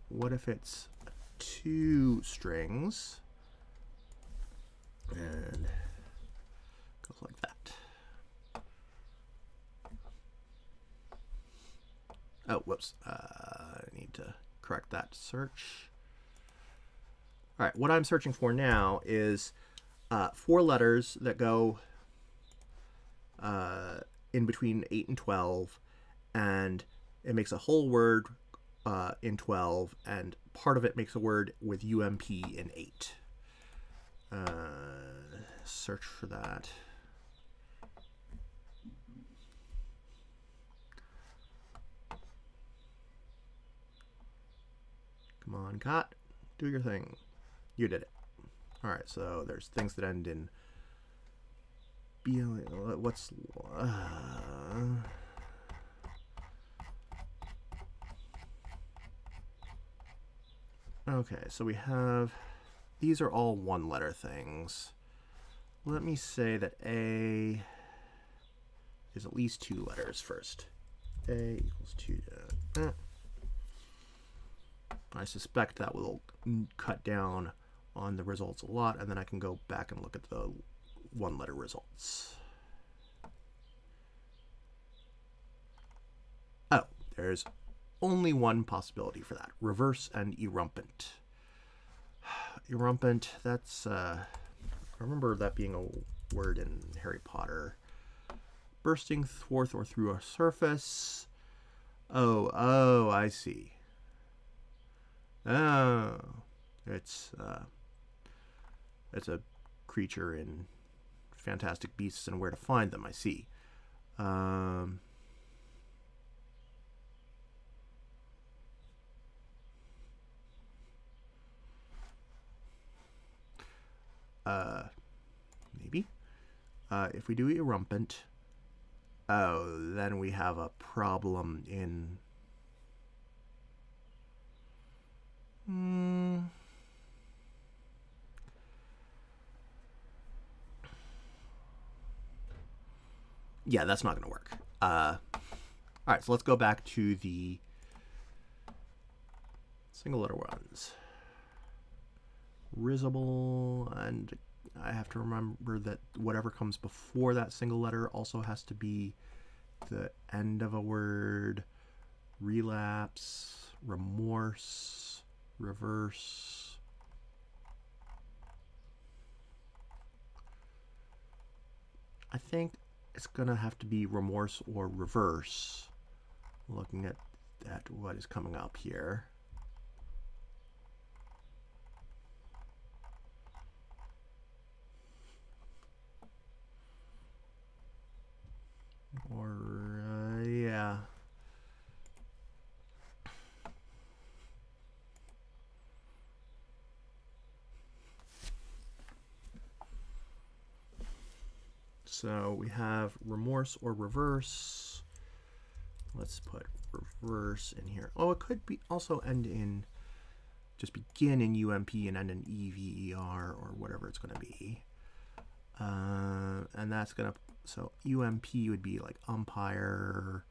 What if it's 2 strings and goes like that? Oh, whoops. I need to correct that search. All right, what I'm searching for now is 4 letters that go in between 8 and 12, and it makes a whole word in 12, and part of it makes a word with UMP in 8. Search for that. Come on, Cot. Do your thing. You did it. All right, so there's things that end in B. What's okay, so we have, these are all 1-letter things. Let me say that A is at least 2 letters first. A equals 2. I suspect that will cut down on the results a lot, and then I can go back and look at the 1-letter results. Oh, there's only one possibility for that. Reverse and erumpent. Erumpent, that's, I remember that being a word in Harry Potter. Bursting forth or through a surface. Oh, I see. Oh, it's a creature in fantastic beasts and where to find them, I see. Maybe. If we do erumpent, oh, then we have a problem in... Yeah, that's not going to work. All right, so let's go back to the single letter ones. Risible, and I have to remember that whatever comes before that single letter also has to be the end of a word. Relapse, remorse, reverse. I think it's going to have to be remorse or reverse, looking at what is coming up here. Or, yeah. So we have remorse or reverse. Let's put reverse in here. Oh, it could be also end in, just begin in UMP and end in EVER or whatever it's going to be. And that's going to, so UMP would be like umpire.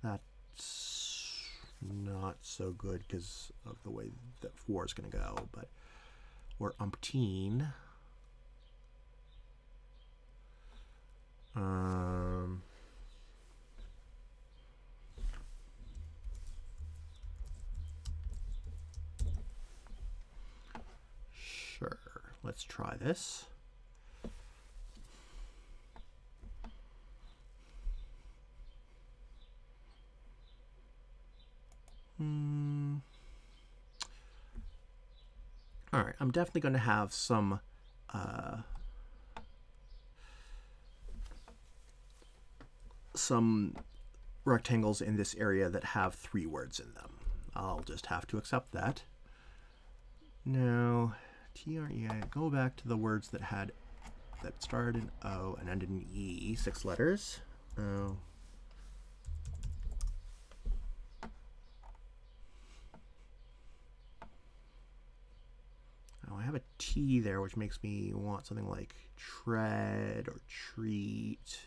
That's not so good because of the way that 4 is going to go, but, or umpteen. Sure, let's try this. All right, I'm definitely going to have some rectangles in this area that have 3 words in them. I'll just have to accept that. Now, TREA, go back to the words that started in O and ended in E, 6 letters. Oh. Oh, I have a T there, which makes me want something like tread or treat.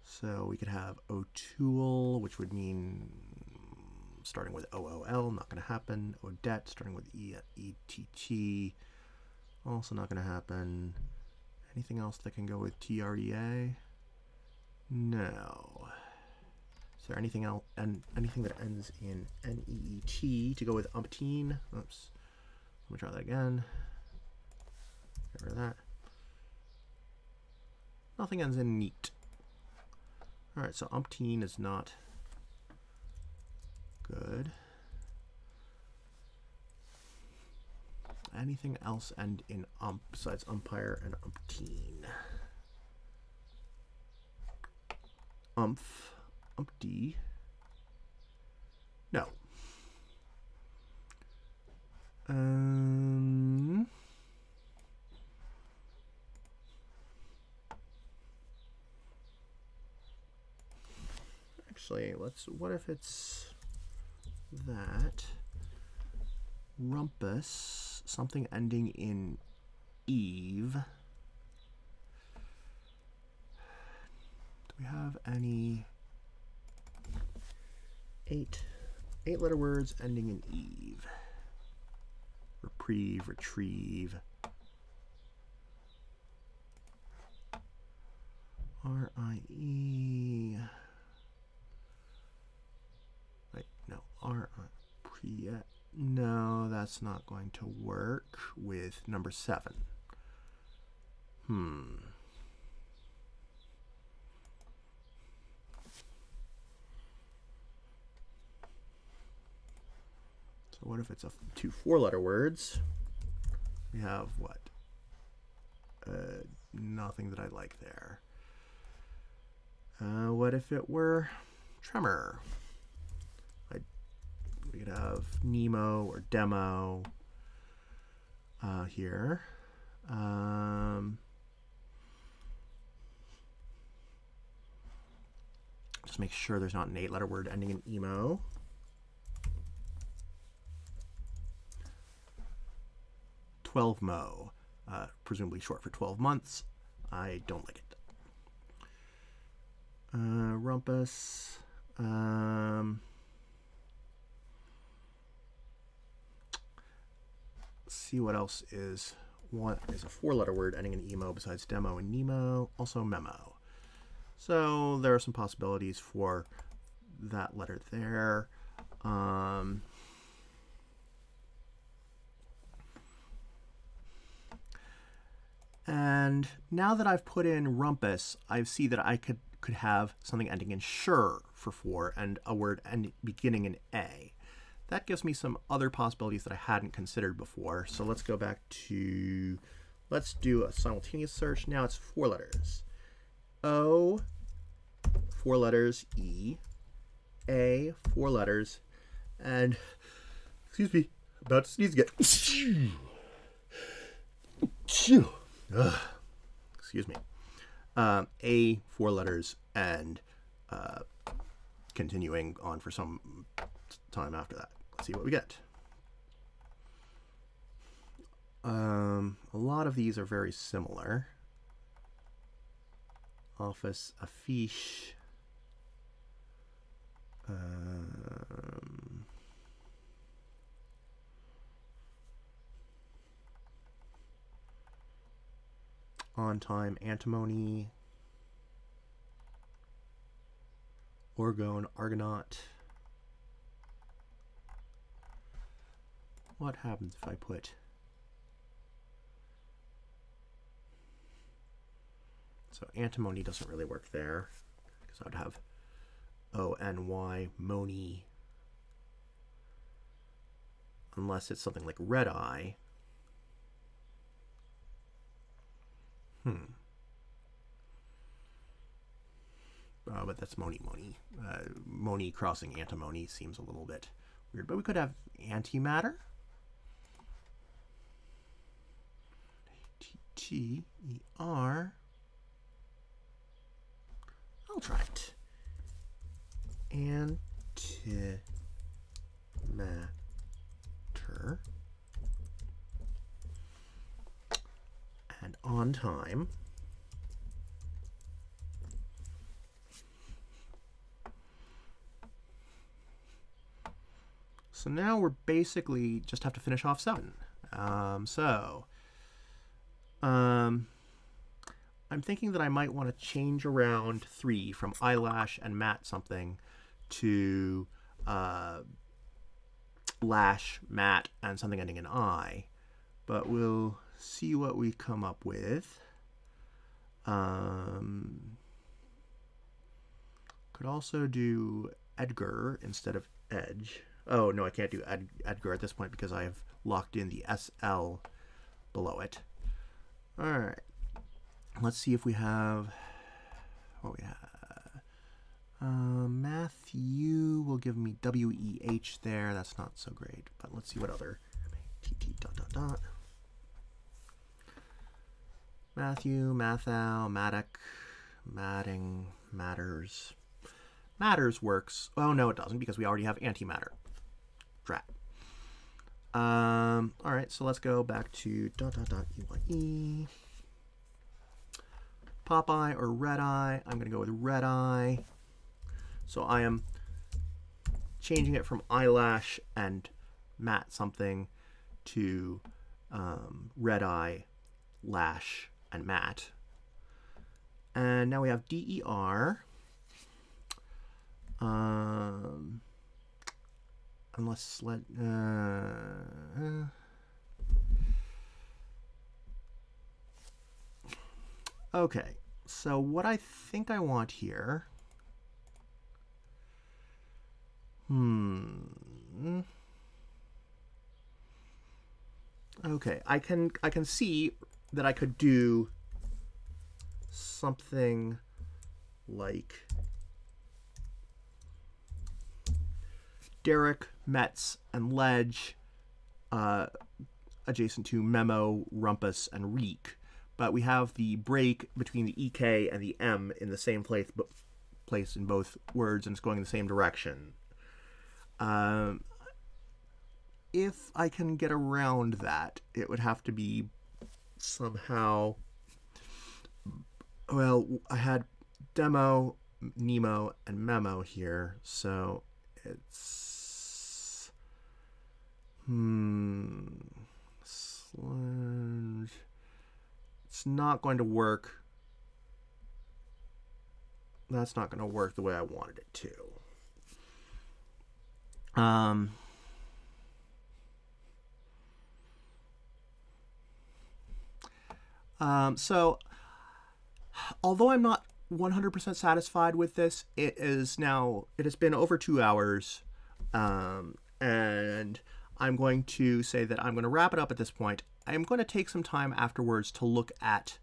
So we could have O'Toole, which would mean starting with OOL, not going to happen. Odette, starting with ETT, also not going to happen. Anything else that can go with TREA? No. Is there anything else, and anything that ends in NEET to go with umpteen? Oops. Let me try that again. Get rid of that. Nothing ends in neat. All right, so umpteen is not good. Anything else end in ump besides umpire and umpteen? Umph, umpty. No. Actually, what if it's that? Rumpus, something ending in Eve. Do we have any 8-letter words ending in Eve? Reprieve, retrieve. R-I-E. Wait, no. R-I-Pre. No, that's not going to work with number 7. So what if it's 2 4-letter words? We have what? Nothing that I like there. What if it were tremor? We could have Nemo or demo here. Just make sure there's not an 8-letter word ending in emo. $12mo, presumably short for 12 months. I don't like it. Rumpus. Let's see what else is a 4-letter word ending in emo besides demo and Nemo. Also memo. So there are some possibilities for that letter there. And now that I've put in rumpus, I see that I could have something ending in sure for 4 and a word beginning in A. That gives me some other possibilities that I hadn't considered before. So let's go back to, let's do a simultaneous search. Now it's 4 letters. O, 4 letters. E, A, 4 letters. And, excuse me, about to sneeze again. Excuse me. A, 4 letters, and continuing on for some time after that. Let's see what we get. A lot of these are very similar. Office, affiche. On time, antimony. Orgone, argonaut. What happens if I put... So antimony doesn't really work there, because I would have O-N-Y, mony. Unless it's something like red eye. But that's mony. Mony crossing antimony seems a little bit weird. But we could have antimatter. T-E-R. I'll try it. Antimatter. And on time. So now we're basically just have to finish off 7. I'm thinking that I might want to change around 3 from eyelash and matte something to lash, matte, and something ending in I. But we'll see what we come up with. Could also do Edgar instead of Edge. Oh, no, I can't do Edgar at this point because I have locked in the SL below it. All right. Let's see if we have what we have. Matthew will give me W-E-H there. That's not so great, but let's see what other. T-T dot dot dot. Matthew, Mathau, Maddock, Madding, Matters. Matters works. Oh, no, it doesn't because we already have antimatter. Drat. All right, so let's go back to dot dot dot E-Y-E. Popeye or red eye. I'm going to go with red eye. So I am changing it from eyelash and matte something to red eye, lash, and matte. And now we have D-E-R. Unless let okay, so what I think I want here, okay, I can see that I could do something like Derek, Metz, and Ledge adjacent to Memo, Rumpus, and Reek. But we have the break between the EK and the M in the same place in both words, and it's going in the same direction. If I can get around that, it would have to be somehow... Well, I had Demo, Nemo, and Memo here, so it's... Sludge... It's not going to work. That's not going to work the way I wanted it to. So, although I'm not 100% satisfied with this, it has been over 2 hours, and I'm going to say that I'm going to wrap it up at this point. I'm going to take some time afterwards to look at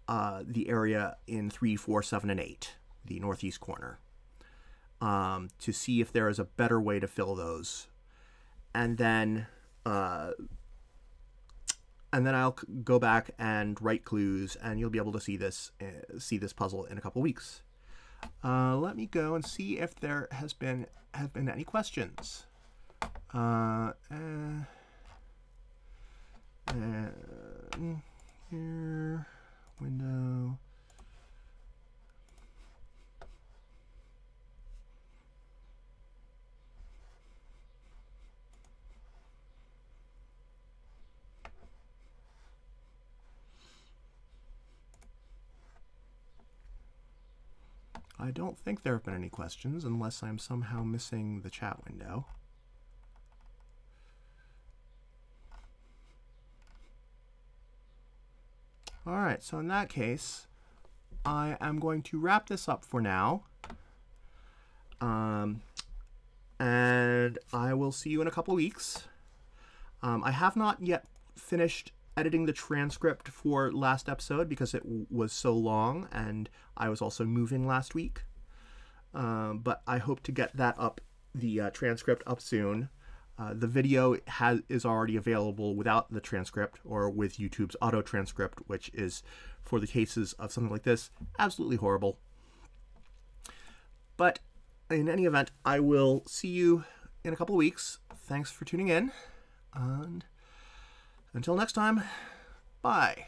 the area in 3, 4, 7, and 8, the northeast corner, to see if there is a better way to fill those. And then I'll go back and write clues, and you'll be able to see this puzzle in a couple weeks. Let me go and see if there have been any questions. Here, window. I don't think there have been any questions, unless I'm somehow missing the chat window. All right, so in that case, I am going to wrap this up for now. And I will see you in a couple weeks. I have not yet finished editing the transcript for last episode because it was so long, and I was also moving last week. But I hope to get that up, the transcript up soon. The video is already available without the transcript, or with YouTube's auto transcript, which is, for the cases of something like this, absolutely horrible. But in any event, I will see you in a couple weeks. Thanks for tuning in, and until next time, bye.